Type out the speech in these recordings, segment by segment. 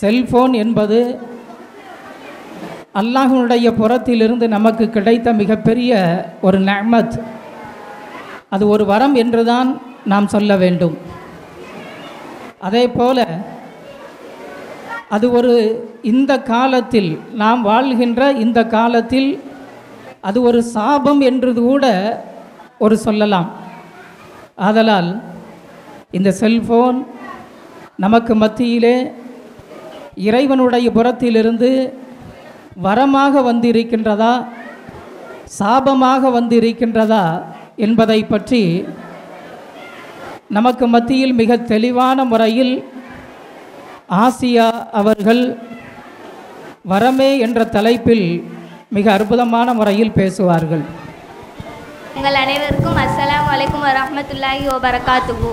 Cellphone என்பது அல்லாஹ்வுடைய புறத்திலிருந்து நமக்கு கிடைத்த மிகப்பெரிய ஒரு நிஅமத். அது ஒரு வரம் என்றுதான் நாம் சொல்ல வேண்டும். அதே போல அது ஒரு இந்த காலத்தில் நாம் வாழ்கின்ற இந்த காலத்தில் அது ஒரு சாபம் என்று கூட ஒரு சொல்லலாம். ஆதலால் இந்த செல்ஃபோன் நமக்கு மத்தியிலே இறைவனுடைய புறத்திலிருந்து வரமாக வந்திருக்கின்றதா சாபமாக வந்திருக்கின்றதா என்பதை பற்றி நமக்கு மத்தியில் மிக தெளிவான முறையில் ஆசியா அவர்கள் வரமே என்ற தலைப்பில் மிக அற்புதமான முறையில் பேசுவார்கள். உங்கள் அனைவருக்கும் அஸ்ஸலாமு அலைக்கும் வரஹ்மத்துல்லாஹி வபரகாத்துஹு.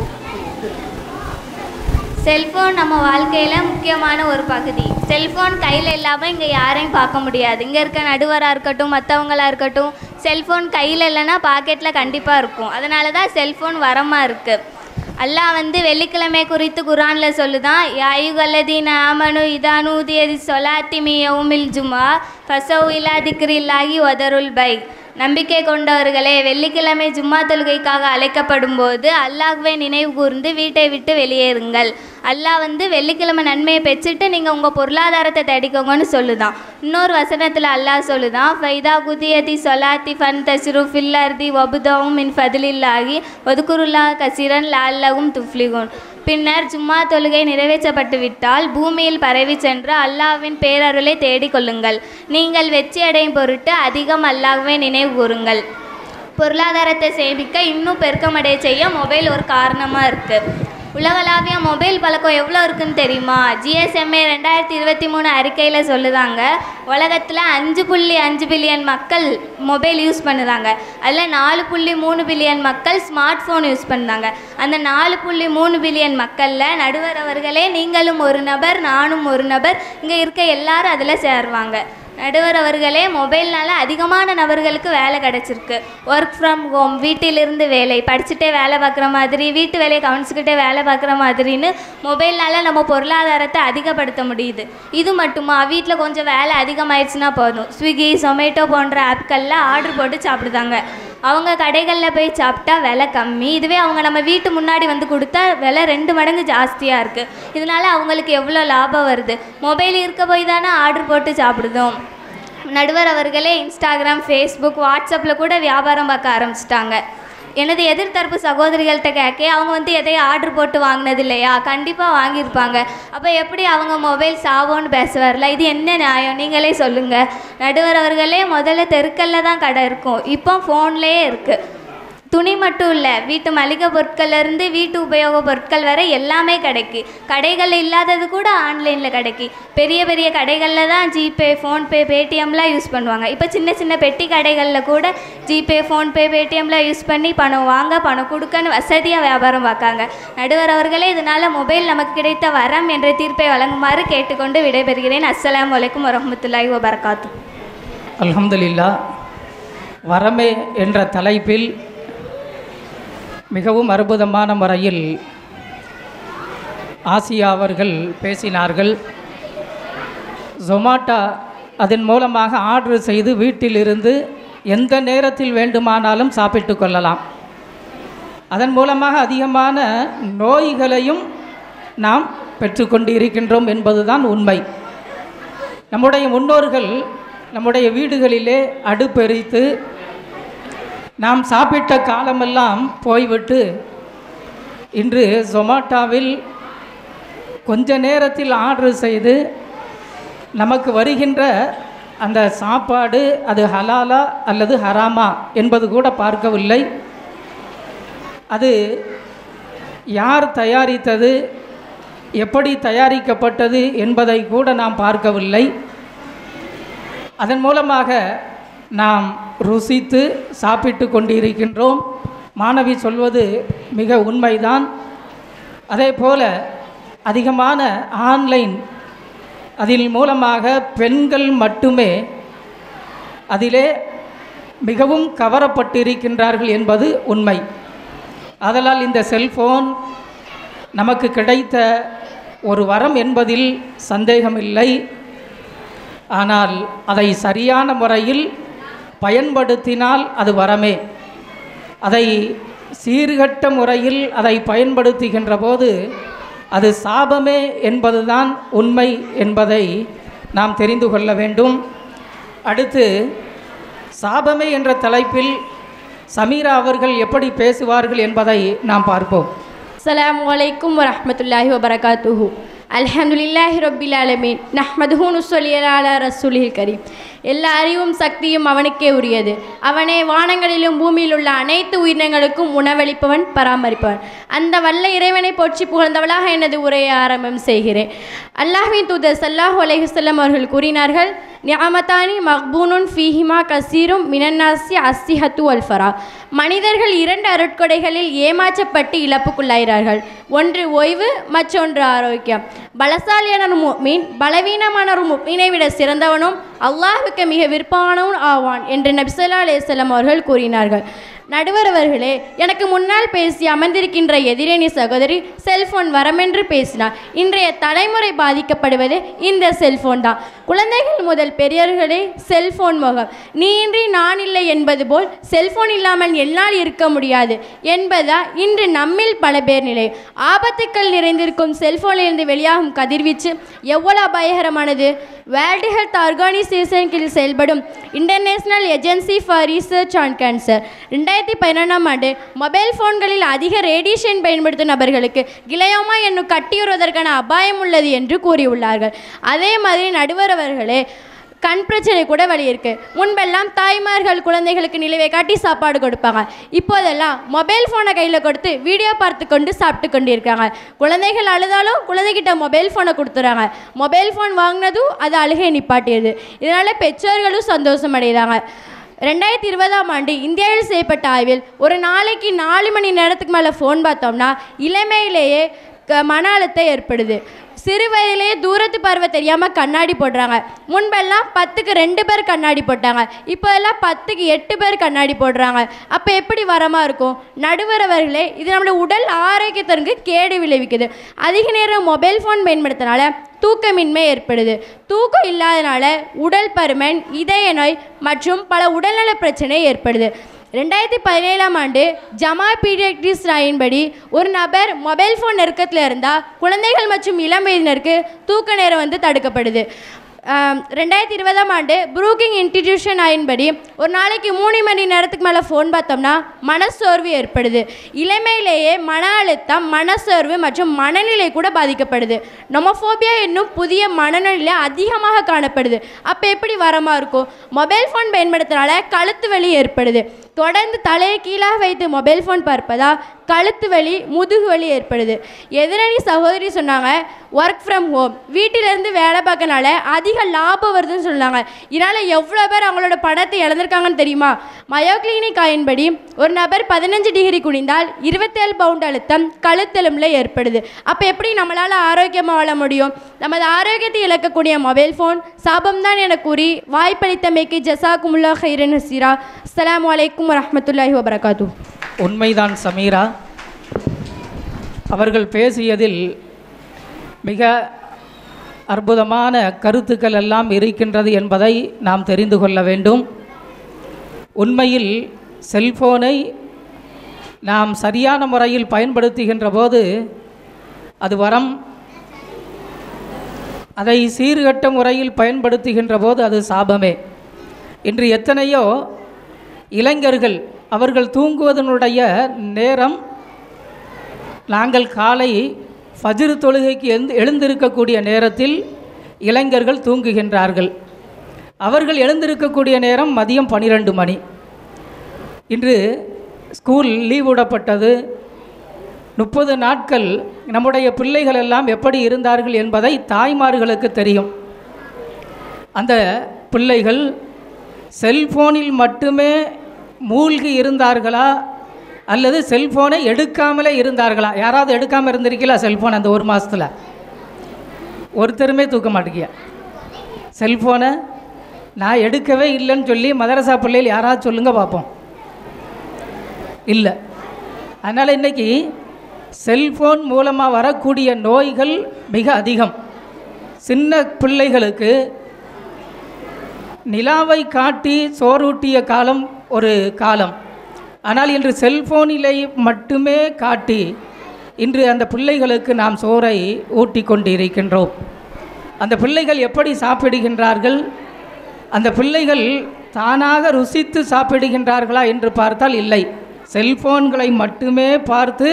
செல்ஃபோன் நம்ம வாழ்க்கையில் முக்கியமான ஒரு பகுதி. செல்ஃபோன் கையில் இல்லாமல் இங்கே யாரையும் பார்க்க முடியாது. இங்கே இருக்க நடுவராக இருக்கட்டும், மற்றவங்களாக இருக்கட்டும், செல்ஃபோன் கையில் இல்லைன்னா பாக்கெட்டில் கண்டிப்பாக இருக்கும். அதனால தான் செல்ஃபோன் வரமாக இருக்குது. அல்லாஹ் வெள்ளிக்கிழமை குறித்து குர்ஆனில் சொல்லுதான், யா அய்யுஹல்லதீன ஆமனு இதா நூதிய லிஸ்ஸலாத்தி மின் யௌமில் ஜும்ஆ ஃபஸௌ இலா திக்ரில்லாஹி வதருல் பை. நம்பிக்கை கொண்டவர்களே, வெள்ளிக்கிழமை ஜும்மா தொழுகைக்காக அழைக்கப்படும் போது அல்லாஹ்வை நினைவு கூர்ந்து வீட்டை விட்டு வெளியேறுங்கள். அல்லாஹ் வெள்ளிக்கிழமை நன்மையை பெற்றுட்டு நீங்கள் உங்கள் பொருளாதாரத்தை தேடிக்கோங்கன்னு சொல்லுதான். இன்னொரு வசனத்தில் அல்லாஹ் சொல்லுதான், ஃபைதா குதியதி சொலாத்தி ஃபன் தஸ்ரு ஃபில் அர்தி வபுதவும் மின் ஃபதிலில்லாஹி ஒதுக்குருல்லா கசிரன் லால்லகும் துஃப்லிகுன். பின்னர் ஜும்மா தொழுகை நிறைவேற்றப்பட்டு விட்டால் பூமியில் பரவி சென்று அல்லாஹ்வின் பேரருளை தேடிக்கொள்ளுங்கள். நீங்கள் வெற்றி அடையும் பொருட்டு அதிகம் அல்லாஹ்வை நினைவு கூறுங்கள். பொருளாதாரத்தை சேமிக்க இன்னும் பெருக்கமடைய செய்ய மொபைல் ஒரு காரணமாக இருக்குது. உலகளாவிய மொபைல் பழக்கம் எவ்வளோ இருக்குன்னு தெரியுமா? GSMA 2023 அறிக்கையில் சொல்லுதாங்க, உலகத்தில் 5.5 பில்லியன் மக்கள் மொபைல் யூஸ் பண்ணுறாங்க. அதில் 4.3 பில்லியன் மக்கள் ஸ்மார்ட் ஃபோன் யூஸ் பண்ணுறாங்க. அந்த 4.3 பில்லியன் மக்களில் நடுவர் அவர்களே, நீங்களும் ஒரு நபர், நானும் ஒரு நபர், இங்கே இருக்க எல்லாரும் அதில் சேருவாங்க. நடுவர் அவர்களே, மொபைல்னால் அதிகமான நபர்களுக்கு வேலை கிடச்சிருக்கு. ஒர்க் ஃப்ரம் ஹோம், வீட்டிலிருந்து வேலை, படிச்சுட்டே வேலை பார்க்குற மாதிரி, வீட்டு வேலையை கவனிச்சுக்கிட்டே வேலை பார்க்குற மாதிரின்னு மொபைல்னால் நம்ம பொருளாதாரத்தை அதிகப்படுத்த முடியுது. இது மட்டுமா, வீட்டில் கொஞ்சம் வேலை அதிகமாகிடுச்சுன்னா போதும், ஸ்விக்கி, சொமேட்டோ போன்ற ஆப்களில் ஆர்டர் போட்டு சாப்பிடுதாங்க. அவங்க கடைகளில் போய் சாப்பிட்டா விலை கம்மி. இதுவே அவங்க நம்ம வீட்டு முன்னாடி கொடுத்தா விலை 2 மடங்கு ஜாஸ்தியாக இருக்குது. இதனால் அவங்களுக்கு எவ்வளோ லாபம் வருது? மொபைல் இருக்க போய் தானே ஆர்டர் போட்டு சாப்பிடுதோம். நடுவர் அவர்களே, இன்ஸ்டாகிராம், ஃபேஸ்புக், வாட்ஸ்அப்பில் கூட வியாபாரம் பார்க்க ஆரம்பிச்சிட்டாங்க. எனது எதிர்த்தரப்பு சகோதரிகள்கிட்ட கேட்க, அவங்க எதையும் ஆர்டர் போட்டு வாங்கினது இல்லையா? கண்டிப்பாக வாங்கியிருப்பாங்க. அப்போ எப்படி அவங்க மொபைல் சாவோன்னு பேச வரல? இது என்ன நியாயம்? நீங்களே சொல்லுங்கள். நடுவர் அவர்களே, முதல்ல தெருக்கல்ல தான் கடை இருக்கும், இப்போ ஃபோன்லேயே இருக்குது. துணி மட்டும் இல்லை, வீட்டு மளிகை பொருட்கள்லேருந்து வீட்டு உபயோக பொருட்கள் வரை எல்லாமே கிடைக்கி. கடைகளில் இல்லாதது கூட ஆன்லைனில் கிடைக்கி. பெரிய பெரிய கடைகளில் தான் ஜிபே, ஃபோன்பே, பேடிஎம்லாம் யூஸ் பண்ணுவாங்க. இப்போ சின்ன சின்ன பெட்டி கடைகளில் கூட ஜிபே, ஃபோன்பே, பேடிஎம்லாம் யூஸ் பண்ணி பணம் வாங்க, பணம் கொடுக்கன்னு வசதியாக வியாபாரம் பார்க்காங்க. நடுவர் அவர்களே, இதனால் மொபைல் நமக்கு கிடைத்த வரம் என்ற தீர்ப்பை வழங்குமாறு கேட்டுக்கொண்டு விடைபெறுகிறேன். அஸ்ஸலாமு அலைக்கும் வரஹ்மத்துல்லாஹி வபரகாத்துஹு. அல்ஹம்துலில்லாஹ். வரமே என்ற தலைப்பில் மிகவும் அற்புதமான முறையில் ஆசியா அவர்கள் பேசினார்கள். ஜொமாட்டோ அதன் மூலமாக ஆர்டர் செய்து வீட்டிலிருந்து எந்த நேரத்தில் வேண்டுமானாலும் சாப்பிட்டு கொள்ளலாம். அதன் மூலமாக அதிகமான நோய்களையும் நாம் பெற்றுக்கொண்டு இருக்கின்றோம் என்பதுதான் உண்மை. நம்முடைய முன்னோர்கள் நம்முடைய வீடுகளிலே அடுப்பெரித்து நாம் சாப்பிட்ட காலமெல்லாம் போய்விட்டு இன்று ஜொமாட்டோவில் கொஞ்ச நேரத்தில் ஆர்டர் செய்து நமக்கு வருகின்ற அந்த சாப்பாடு அது ஹலாலா அல்லது ஹராமா என்பது கூட பார்க்கவில்லை. அது யார் தயாரித்தது, எப்படி தயாரிக்கப்பட்டது என்பதை கூட நாம் பார்க்கவில்லை. அதன் மூலமாக நாம் ருசித்து சாப்பிட்டு கொண்டிருக்கின்றோம். மாணவி சொல்வது மிக உண்மைதான். அதே போல் அதிகமான ஆன்லைன் அதில் மூலமாக பெண்கள் மட்டுமே அதிலே மிகவும் கவரப்பட்டிருக்கின்றார்கள் என்பது உண்மை. ஆதலால் இந்த செல்ஃபோன் நமக்கு கிடைத்த ஒரு வரம் என்பதில் சந்தேகமில்லை. ஆனால் அதை சரியான முறையில் பயன்படுத்தினால் அது வரமே. அதை சீர்கட்ட முறையில் அதை பயன்படுத்துகின்ற போது அது சாபமே என்பதுதான் உண்மை என்பதை நாம் தெரிந்து கொள்ள வேண்டும். அடுத்து, சாபமே என்ற தலைப்பில் சமீரா அவர்கள் எப்படி பேசுவார்கள் என்பதை நாம் பார்ப்போம். அஸ்ஸலாமு அலைக்கும் வரஹ்மத்துல்லாஹி வபரகாத்துஹு. அல்ஹம்துலில்லாஹி ரப்பில் ஆலமீன். நஹ்மதுஹு நுஸ்ஸல்லி அலா ரசூலில் கரீம். எல்லா அறிவும் சக்தியும் அவனுக்கே உரியது. அவனே வானங்களிலும் பூமியில் உள்ள அனைத்து உயிரினங்களுக்கும் உணவளிப்பவன், பராமரிப்பவன். அந்த வல்ல இறைவனை போற்றி புகழ்ந்தவளாக எனது உரையை ஆரம்பம் செய்கிறேன். அல்லாஹ்வின் தூதர் ஸல்லல்லாஹு அலைஹி வஸல்லம் அவர்கள் கூறினார்கள், நிஅமத்தானி மக்பூனுன் ஃபீஹிமா கஸீரும் மினன்னாசி அஸ்ஸிஹத்து வல் ஃபரா. மனிதர்கள் 2 அருட்கொடைகளில் ஏமாற்றப்பட்டு இழப்புக்குள்ளாகிறார்கள். ஒன்று ஓய்வு, மற்றொன்று ஆரோக்கியம். பலசாலியான முஃமின் பலவீனமான ஒரு முஃமினை விட சிறந்தவனும் அல்லாஹ்வுக்கு மிக விருப்பமானவன் ஆவான் என்று நபி ஸல்லல்லாஹு அலைஹி வஸல்லம் அவர்கள் கூறினார்கள். நடுவர் அவர்களே, எனக்கு முன்னால் பேசி அமர்ந்திருக்கின்ற எதிரணி சகோதரி செல்போன் வரமென்று பேசினார். இன்றைய தலைமுறை பாதிக்கப்படுவது இந்த செல்போன் தான். குழந்தைகள் முதல் பெரியவர்களே செல்போன் முகம். நீ இன்றி நான் இல்லை என்பது போல் செல்போன் இல்லாமல் என்னால் இருக்க முடியாது என்பதா இன்று நம்மில் பல பேர் நிலை. ஆபத்துக்கள் நிறைந்திருக்கும் செல்போனிலிருந்து வெளியாகும் கதிர்வீச்சு எவ்வளவு அபாயகரமானது. வேர்ல்டு ஹெல்த் ஆர்கனைசேஷன் கீழ் செயல்படும் international agency for research on cancer 2011ஆம் ஆண்டு மொபைல் ஃபோன்களில் அதிக ரேடியேஷன் பயன்படுத்தும் நபர்களுக்கு கிளையோமா என்னும் கட்டியுறுவதற்கான அபாயம் உள்ளது என்று கூறியுள்ளார்கள். அதே மாதிரி நடுவர் அவர்களே, கண் பிரச்சனை கூட வழி இருக்கு. முன்பெல்லாம் தாய்மார்கள் குழந்தைகளுக்கு நிலவை காட்டி சாப்பாடு கொடுப்பாங்க. இப்போதெல்லாம் மொபைல் ஃபோனை கையில் கொடுத்து வீடியோ பார்த்து கொண்டு சாப்பிட்டு கொண்டு இருக்காங்க. குழந்தைகள் அழுதாலும் குழந்தைகிட்ட மொபைல் ஃபோனை கொடுத்துறாங்க. மொபைல் ஃபோன் வாங்கினதும் அது அழுகை நிப்பாட்டியது. இதனால் பெற்றோர்களும் சந்தோஷம் அடைகிறாங்க. 2020ஆம் ஆண்டு இந்தியாவில் செய்யப்பட்ட ஆய்வில் ஒரு நாளைக்கு 4 மணி நேரத்துக்கு மேலே ஃபோன் பார்த்தோம்னா இளமையிலேயே மன அழுத்தம் ஏற்படுது. சிறு வயதிலேயே தூரத்து பார்வை தெரியாமல் கண்ணாடி போடுறாங்க. முன்பெல்லாம் 10க்கு 2 பேர் கண்ணாடி போட்டாங்க. இப்போதெல்லாம் 10க்கு 8 பேர் கண்ணாடி போடுறாங்க. அப்போ எப்படி வரமாக இருக்கும்? நடுவர் அவர்களே, இது நம்மளுடைய உடல் ஆரோக்கியத்திற்கு கேடு விளைவிக்குது. அதிக நேரம் மொபைல் ஃபோன் பயன்படுத்தினால தூக்கமின்மை ஏற்படுது. தூக்கம் இல்லாதனால உடல் பருமன், இதய நோய் மற்றும் பல உடல்நல பிரச்சனை ஏற்படுது. 2017ஆம் ஆண்டு ஜமா பீடியாட்ரிக்ஸ் ராயின்படி ஒரு நபர் மொபைல் ஃபோன் நெருக்கத்தில் இருந்தால் குழந்தைகள் மற்றும் இளம் வயதினருக்கு தூக்க நேரம் தடுக்கப்படுது. 2020ஆம் ஆண்டு புரூக்கிங் இன்ஸ்டிடியூஷன் ஆயின்படி ஒரு நாளைக்கு 3 மணி நேரத்துக்கு மேலே ஃபோன் பார்த்தோம்னா மனசோர்வு ஏற்படுது. இளமையிலேயே மன அழுத்தம், மனசோர்வு மற்றும் மனநிலை கூட பாதிக்கப்படுது. நொமோஃபோபியா என்னும் புதிய மனநிலை அதிகமாக காணப்படுது. அப்போ எப்படி வரமாக இருக்கும்? மொபைல் ஃபோன் பயன்படுத்துறதுனால கழுத்து வலி ஏற்படுது. தொடர்ந்து தலையை கீழாக வைத்து மொபைல் ஃபோன் பார்ப்பதா கழுத்து வலி, முதுகு வலி ஏற்படுது. எதிரணி சகோதரி சொன்னாங்க, ஒர்க் ஃப்ரம் ஹோம், வீட்டிலேருந்து வேலை பார்க்கனால அதிக லாபம் வருதுன்னு சொன்னாங்க. இதனால் எவ்வளோ பேர் அவங்களோட பணத்தை இழந்திருக்காங்கன்னு தெரியுமா? மயோ கிளினிக் ஆயின்படி ஒரு நபர் 15 டிகிரி குனிந்தால் 27 பவுண்ட் அழுத்தம் கழுத்தெலும்பில் ஏற்படுது. அப்போ எப்படி நம்மளால் ஆரோக்கியமாக வாழ முடியும்? நமது ஆரோக்கியத்தை இழக்கக்கூடிய மொபைல் ஃபோன் சாபம்தான் என கூறி வாய்ப்பளித்தமைக்கு ஜஸாக்குமுல்லா ஹைரன் ஹசீரா. அஸ்ஸலாமு அலைக்கும் வரஹ்மத்துல்லாஹி வபரகாத்துஹு. உண்மைதான் சமீரா, அவர்கள் பேசியதில் மிக அற்புதமான கருத்துக்கள் எல்லாம் இருக்கின்றது என்பதை நாம் தெரிந்து கொள்ள வேண்டும். உண்மையில் செல்போனை நாம் சரியான முறையில் பயன்படுத்துகின்ற போது அது வரம், அதை சீர்கட்ட முறையில் பயன்படுத்துகின்ற போது அது சாபமே. இன்று எத்தனையோ இளைஞர்கள் அவர்கள் தூங்குவதனுடைய நேரம், நாங்கள் காலை ஃபஜ்ர் தொழுகைக்கு எழுந்திருக்கக்கூடிய நேரத்தில் இளைஞர்கள் தூங்குகின்றார்கள். அவர்கள் எழுந்திருக்கக்கூடிய நேரம் மதியம் 12 மணி. இன்று ஸ்கூல் லீவ் விடப்பட்டது. 30 நாட்கள் நம்முடைய பிள்ளைகள் எல்லாம் எப்படி இருந்தார்கள் என்பதை தாய்மார்களுக்கு தெரியும். அந்த பிள்ளைகள் செல்போனில் மட்டுமே மூழ்கி இருந்தார்களா அல்லது செல்ஃபோனை எடுக்காமலே இருந்தார்களா? யாராவது எடுக்காமல் இருந்திருக்கீங்களா செல்ஃபோன்? அந்த 1 மாதத்தில் ஒருத்தருமே தூக்க மாட்டேங்கிய செல்ஃபோனை. நான் எடுக்கவே இல்லைன்னு சொல்லி மதரசா பிள்ளைகள் யாராவது சொல்லுங்க பார்ப்போம். இல்லை. அதனால் இன்றைக்கி செல்ஃபோன் மூலமாக வரக்கூடிய நோய்கள் மிக அதிகம். சின்ன பிள்ளைகளுக்கு நிலாவை காட்டி சோறூட்டிய காலம் ஒரு காலம். ஆனால் இன்று செல்ஃபோனிலே மட்டுமே காட்டி இன்று அந்த பிள்ளைகளுக்கு நாம் சோறை ஊட்டி கொண்டிருக்கின்றோம். அந்த பிள்ளைகள் எப்படி சாப்பிடுகின்றார்கள்? அந்த பிள்ளைகள் தானாக ருசித்து சாப்பிடுகின்றார்களா என்று பார்த்தால் இல்லை. செல்ஃபோன்களை மட்டுமே பார்த்து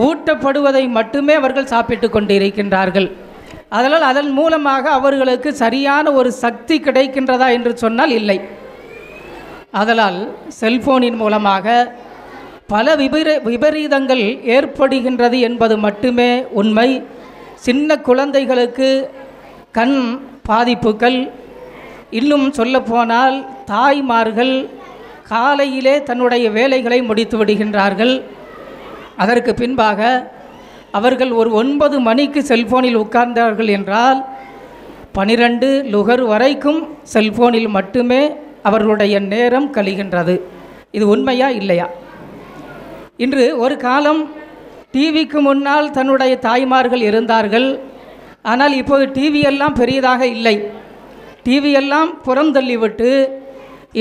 ஊட்டப்படுவதை மட்டுமே அவர்கள் சாப்பிட்டு கொண்டிருக்கின்றார்கள். அதனால் அதன் மூலமாக அவர்களுக்கு சரியான ஒரு சக்தி கிடைக்கின்றதா என்று சொன்னால் இல்லை. அதனால் செல்ஃபோனின் மூலமாக பல விபரீதங்கள் ஏற்படுகின்றது என்பது மட்டுமே உண்மை. சின்ன குழந்தைகளுக்கு கண் பாதிப்புகள், இன்னும் சொல்லப்போனால் தாய்மார்கள் காலையிலே தன்னுடைய வேலைகளை முடித்து விடுகின்றார்கள். அதற்கு பின்பாக அவர்கள் ஒரு 9 மணிக்கு செல்ஃபோனில் உட்கார்ந்தார்கள் என்றால் 12 லுகர் வரைக்கும் செல்ஃபோனில் மட்டுமே அவர்களுடைய நேரம் கழிகின்றது. இது உண்மையா இல்லையா? இன்று ஒரு காலம் டிவிக்கு முன்னால் தன்னுடைய தாய்மார்கள் இருந்தார்கள். ஆனால் இப்போது டிவியெல்லாம் பெரியதாக இல்லை. டிவியெல்லாம் புறம் தள்ளிவிட்டு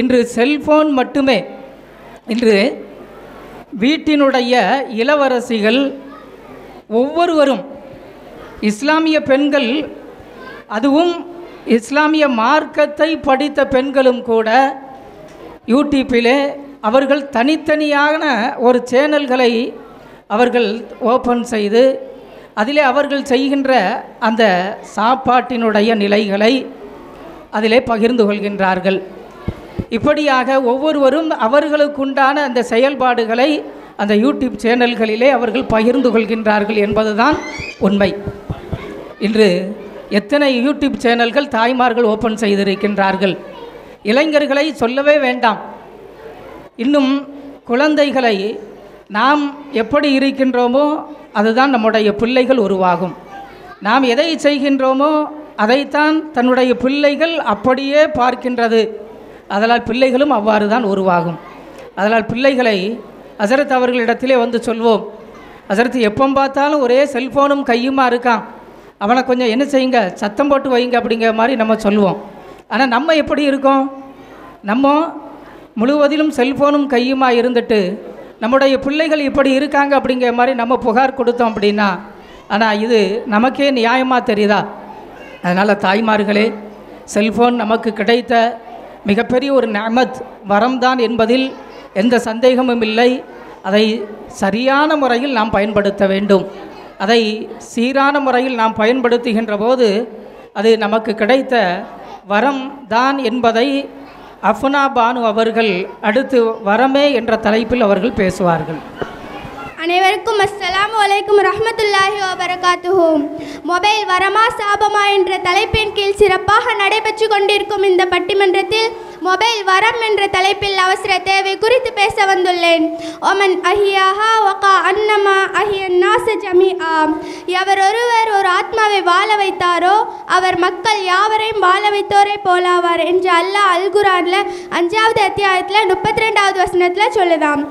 இன்று செல்ஃபோன் மட்டுமே. இன்று வீட்டினுடைய இளவரசிகள் ஒவ்வொருவரும், இஸ்லாமிய பெண்கள், அதுவும் இஸ்லாமிய மார்க்கத்தை படித்த பெண்களும் கூட யூடியூப்பிலே அவர்கள் தனித்தனியான ஒரு சேனல்களை அவர்கள் ஓப்பன் செய்து அதிலே அவர்கள் செய்கின்ற அந்த சாப்பாட்டினுடைய நிலைகளை அதிலே பகிர்ந்து கொள்கின்றார்கள். இப்படியாக ஒவ்வொருவரும் அவர்களுக்குண்டான அந்த செயல்பாடுகளை அந்த யூடியூப் சேனல்களிலே அவர்கள் பகிர்ந்து கொள்கின்றார்கள் என்பதுதான் உண்மை. இன்று எத்தனை யூடியூப் சேனல்கள் தாய்மார்கள் ஓப்பன் செய்திருக்கின்றார்கள். இளைஞர்களை சொல்லவே வேண்டாம். இன்னும் குழந்தைகளை நாம் எப்படி இருக்கின்றோமோ அதுதான் நம்முடைய பிள்ளைகள் உருவாகும். நாம் எதை செய்கின்றோமோ அதைத்தான் தன்னுடைய பிள்ளைகள் அப்படியே பார்க்கின்றது. அதனால் பிள்ளைகளும் அவ்வாறு தான் உருவாகும். அதனால் பிள்ளைகளை ஹசரத் அவர்களிடத்திலே வந்து சொல்வோம், ஹசரத் எப்போ பார்த்தாலும் ஒரே செல்ஃபோனும் கையுமா இருக்கான், அவனை கொஞ்சம் என்ன செய்யுங்க, சத்தம் போட்டு வைங்க அப்படிங்கிற மாதிரி நம்ம சொல்லுவோம். ஆனால் நம்ம எப்படி இருக்கோம்? நம்ம முழுவதிலும் செல்ஃபோனும் கையுமா இருந்துட்டு நம்முடைய பிள்ளைகள் இப்படி இருக்காங்க அப்படிங்கிற மாதிரி நம்ம புகார் கொடுத்தோம் அப்படின்னா, ஆனால் இது நமக்கே நியாயமாக தெரியுதா? அதனால் தாய்மார்களே, செல்ஃபோன் நமக்கு கிடைத்த மிகப்பெரிய ஒரு நிஅமத், வரம்தான் என்பதில் எந்த சந்தேகமும் இல்லை. அதை சரியான முறையில் நாம் பயன்படுத்த வேண்டும். அதை சீரான முறையில் நாம் பயன்படுத்துகின்ற போது அது நமக்கு கிடைத்த வரம் தான் என்பதை அஃப்னா பானு அவர்கள் அடுத்து வரமே என்ற தலைப்பில் அவர்கள் பேசுவார்கள். அனைவருக்கும் அஸ்ஸலாமு அலைக்கும் ரஹ்மத்துல்லாஹி வபரகாத்துஹு. மொபைல் வரமா சாபமா என்ற தலைப்பின் கீழ் சிறப்பாக நடைபெற்று கொண்டிருக்கும் இந்த பட்டிமன்றத்தில் மொபைல் வரம் என்ற தலைப்பில் அவசர தேவை குறித்து பேச வந்துள்ளேன். ஒமன் அஹியாஹா வகா அன்னமா அஹியன் நாஸ ஜமீஆ. எவர் ஒருவர் ஒரு ஆத்மாவை வாழ வைத்தாரோ அவர் மக்கள் யாவரையும் வாழ வைத்தோரை போலாவார் என்று அல்லாஹ் அல் குர்ஆன்ல 5வது அத்தியாயத்தில் 32வது வசனத்தில் சொல்லுதாம்.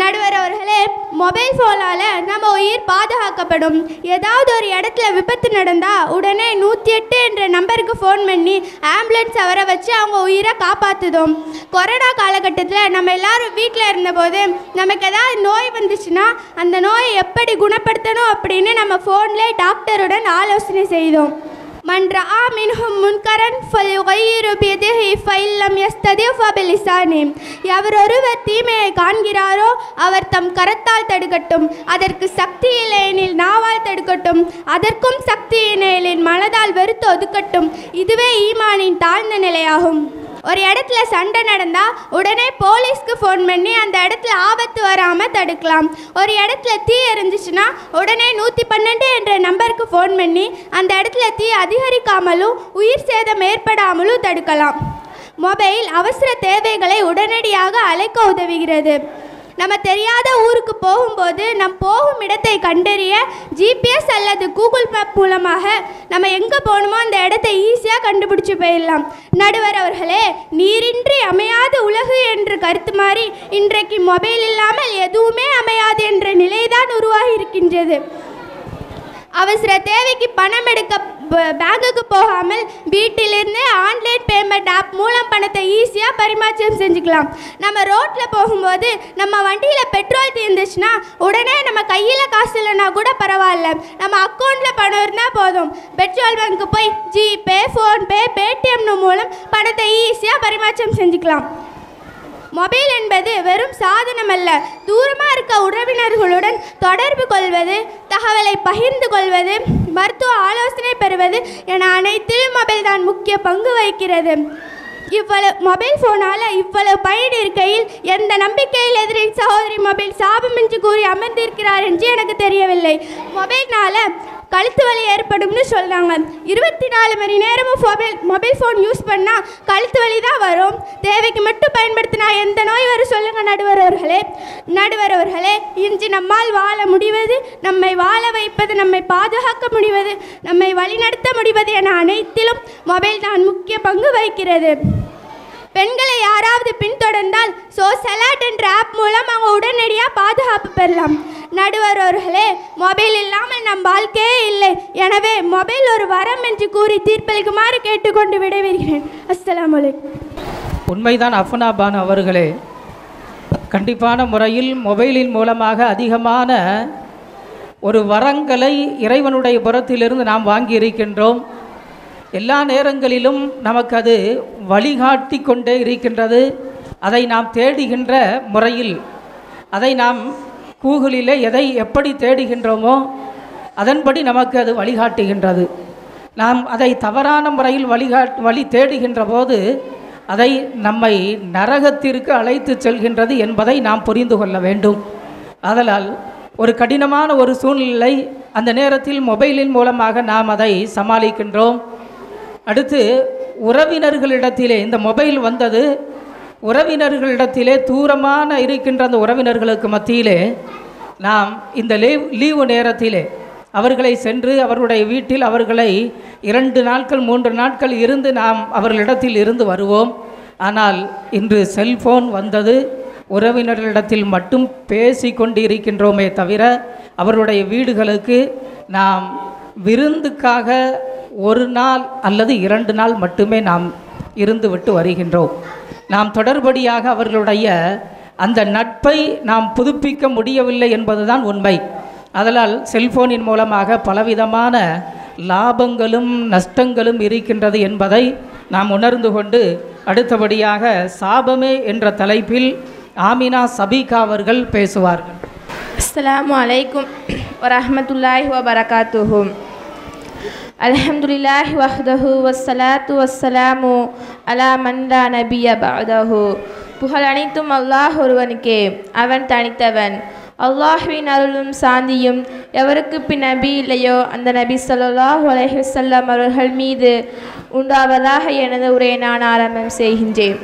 நடுவர் அவர்களே, மொபைல் ஃபோனால் நம்ம உயிர் பாதுகாக்கப்படும். ஏதாவது ஒரு இடத்துல விபத்து நடந்தால் உடனே 108 என்ற நம்பருக்கு ஃபோன் பண்ணி ஆம்புலன்ஸை வர வச்சு அவங்க உயிரை காப்பாற்றுதோம். கொரோனா காலகட்டத்தில் நம்ம எல்லாரும் வீட்டில் இருந்தபோது நமக்கு ஏதாவது நோய் வந்துச்சுன்னா அந்த நோயை எப்படி குணப்படுத்தணும் அப்படின்னு நம்ம ஃபோன்லேயே டாக்டருடன் ஆலோசனை செய்தோம். மன் ரஆ மின்ஹும் முன்கரன் ஃபல்யுகையிரு பியதிஹி ஃபஇல்லம் யஸ்ததி ஃபபிலிசானி. எவர் ஒருவர் தீமையை காண்கிறாரோ அவர் தம் கரத்தால் தடுக்கட்டும், அதற்கு சக்தி இல்லையெனில் நாவால் தடுக்கட்டும், அதற்கும் சக்தி இல்லையெனில் மனதால் வெறுத்து ஒதுக்கட்டும். இதுவே ஈமானின் தாழ்ந்த நிலையாகும். ஒரு இடத்துல சண்டை நடந்தால் உடனே போலீஸ்க்கு ஃபோன் பண்ணி அந்த இடத்துல ஆபத்து வராமல் தடுக்கலாம். ஒரு இடத்துல தீ எரிஞ்சிச்சுன்னா உடனே 112 என்ற நம்பருக்கு ஃபோன் பண்ணி அந்த இடத்துல தீ அதிகரிக்காமலும் உயிர் சேதம் ஏற்படாமலும் தடுக்கலாம். மொபைல் அவசர தேவைகளை உடனடியாக அழைக்க உதவுகிறது. நம்ம தெரியாத ஊருக்கு போகும்போது நம் போகும் இடத்தை கண்டறிய ஜிபிஎஸ் அல்லது கூகுள் மேப் மூலமாக நம்ம எங்கே போகணுமோ அந்த இடத்தை ஈஸியாக கண்டுபிடிச்சி போயிடலாம். நடுவர் அவர்களே, நீரின்றி அமையாத உலகு என்று கருத்து மாறி இன்றைக்கு மொபைல் இல்லாமல் எதுவுமே அமையாது என்ற நிலைதான் உருவாகி இருக்கின்றது. அவசர தேவைக்கு பணம் எடுக்க பேங்குக்கு போகாமல் வீட்டிலிருந்து ஆன்லைன் பேமெண்ட் ஆப் மூலம் பணத்தை ஈஸியாக பரிமாற்றம் செஞ்சுக்கலாம். நம்ம ரோட்டில் போகும்போது நம்ம வண்டியில் பெட்ரோல் தீர்ந்துச்சுன்னா உடனே நம்ம கையில் காசு இல்லைன்னா கூட பரவாயில்ல, நம்ம அக்கௌண்ட்டில் பணம் இருந்தால் போதும். பெட்ரோல் பங்க்கு போய் ஜிபே, ஃபோன்பே, பேடிஎம் மூலம் பணத்தை ஈஸியாக பரிமாற்றம் செஞ்சுக்கலாம். மொபைல் என்பது வெறும் சாதனம் அல்ல, தூரமாக இருக்க உறவினர்களுடன் தொடர்பு கொள்வது, தகவலை பகிர்ந்து கொள்வது, மருத்துவ ஆலோசனை பெறுவது என அனைத்திலும் மொபைல் தான் முக்கிய பங்கு வகிக்கிறது. மொபைல் ஃபோனால் இவ்வளவு பயன் இருக்கையில் எந்த நம்பிக்கையில் எதிரில் சகோதரி மொபைல் சாபமின்றி கூறி அமர்ந்திருக்கிறார் என்று எனக்கு தெரியவில்லை. மொபைல்னால் கழுத்து வலி ஏற்படும்னு சொல்கிறாங்க. 24 மணி நேரமும் மொபைல் ஃபோன் யூஸ் பண்ணால் கழுத்து வலி தான் வரும். தேவைக்கு மட்டும் பயன்படுத்தினா எந்த நோய் வரும் சொல்லுங்கள் நடுவர் அவர்களே. இன்று நம்மால் வாழ முடிவது, நம்மை வாழ வைப்பது, நம்மை பாதுகாக்க முடிவது, நம்மை வழிநடத்த முடிவது என அனைத்திலும் மொபைல் தான் முக்கிய பங்கு வகிக்கிறது. பெண்களை யாராவது பின்தொடர்ந்தால் சோசலாட் என்ற ஆப் மூலம் அவங்க உடனடியாக பாதுகாப்பு பெறலாம். நடுவர் அவர்களே, மொபைல் இல்லாமல் நம் வாழ்க்கையே இல்லை. எனவே மொபைல் ஒரு வரம் என்று கூறி தீர்ப்பளிக்குமாறு கேட்டுக்கொண்டு விடைபெறுகிறேன். அஸ்ஸலாமு அலைக்கும். உண்மைதான் அஃப்னாபான் அவர்களே, கண்டிப்பான முறையில் மொபைலின் மூலமாக அதிகமான ஒரு வரங்களை இறைவனுடைய புறத்திலிருந்து நாம் வாங்கி இருக்கின்றோம். எல்லா நேரங்களிலும் நமக்கு அது வழிகாட்டி கொண்டே இருக்கின்றது. அதை நாம் தேடுகின்ற முறையில், அதை நாம் கூகுளில் எதை எப்படி தேடுகின்றோமோ அதன்படி நமக்கு அது வழிகாட்டுகின்றது. நாம் அதை தவறான முறையில் வழி தேடுகின்ற போது அதை நம்மை நரகத்திற்கு அழைத்து செல்கின்றது என்பதை நாம் புரிந்து கொள்ள வேண்டும். ஆதலால் ஒரு கடினமான ஒரு சூழ்நிலை அந்த நேரத்தில் மொபைலின் மூலமாக நாம் அதை சமாளிக்கின்றோம். அடுத்து உறவினர்களிடத்திலே இந்த மொபைல் வந்தது, உறவினர்களிடத்திலே தூரமான இருக்கின்ற அந்த உறவினர்களுக்கு மத்தியிலே நாம் இந்த லீவு நேரத்திலே அவர்களை சென்று அவர்களுடைய வீட்டில் அவர்களை 2 நாட்கள் 3 நாட்கள் இருந்து நாம் அவர்களிடத்தில் இருந்து வருவோம். ஆனால் இன்று செல்போன் வந்தது, உறவினர்களிடத்தில் மட்டும் பேசி கொண்டு இருக்கின்றோமே தவிர அவருடைய வீடுகளுக்கு நாம் விருந்துக்காக 1 நாள் அல்லது 2 நாள் மட்டுமே நாம் இருந்து விட்டு வருகின்றோம். நாம் தொடர்படியாக அவர்களுடைய அந்த நட்பை நாம் புதுப்பிக்க முடியவில்லை என்பதுதான் உண்மை. அதனால் செல்போனின் மூலமாக பலவிதமான லாபங்களும் நஷ்டங்களும் இருக்கின்றது என்பதை நாம் உணர்ந்து கொண்டு அடுத்தபடியாக சாபமே என்ற தலைப்பில் ஆமினா சபீகா அவர்கள் பேசுவார்கள். அஸ்ஸலாமு அலைக்கும் வரஹ்மத்துல்லாஹி வபரகாத்துஹு. அல்ஹம்துலில்லாஹி வஹ்தஹு வஸ்ஸலாத்து வஸ்ஸலாமு அலா மன் லா நபிய பஅதஹு. புகழ் அனைத்தும் அல்லாஹ் ஒருவனுக்கே, அவன் தனித்தவன். அல்லாஹ்வின் அருளும் சாந்தியும் எவருக்கு பின் நபி இல்லையோ அந்த நபி ஸல்லல்லாஹு அலைஹி வஸல்லம் அவர்கள் மீது உண்டாவதாக எனது உரையை நான் ஆரம்பம் செய்கின்றேன்.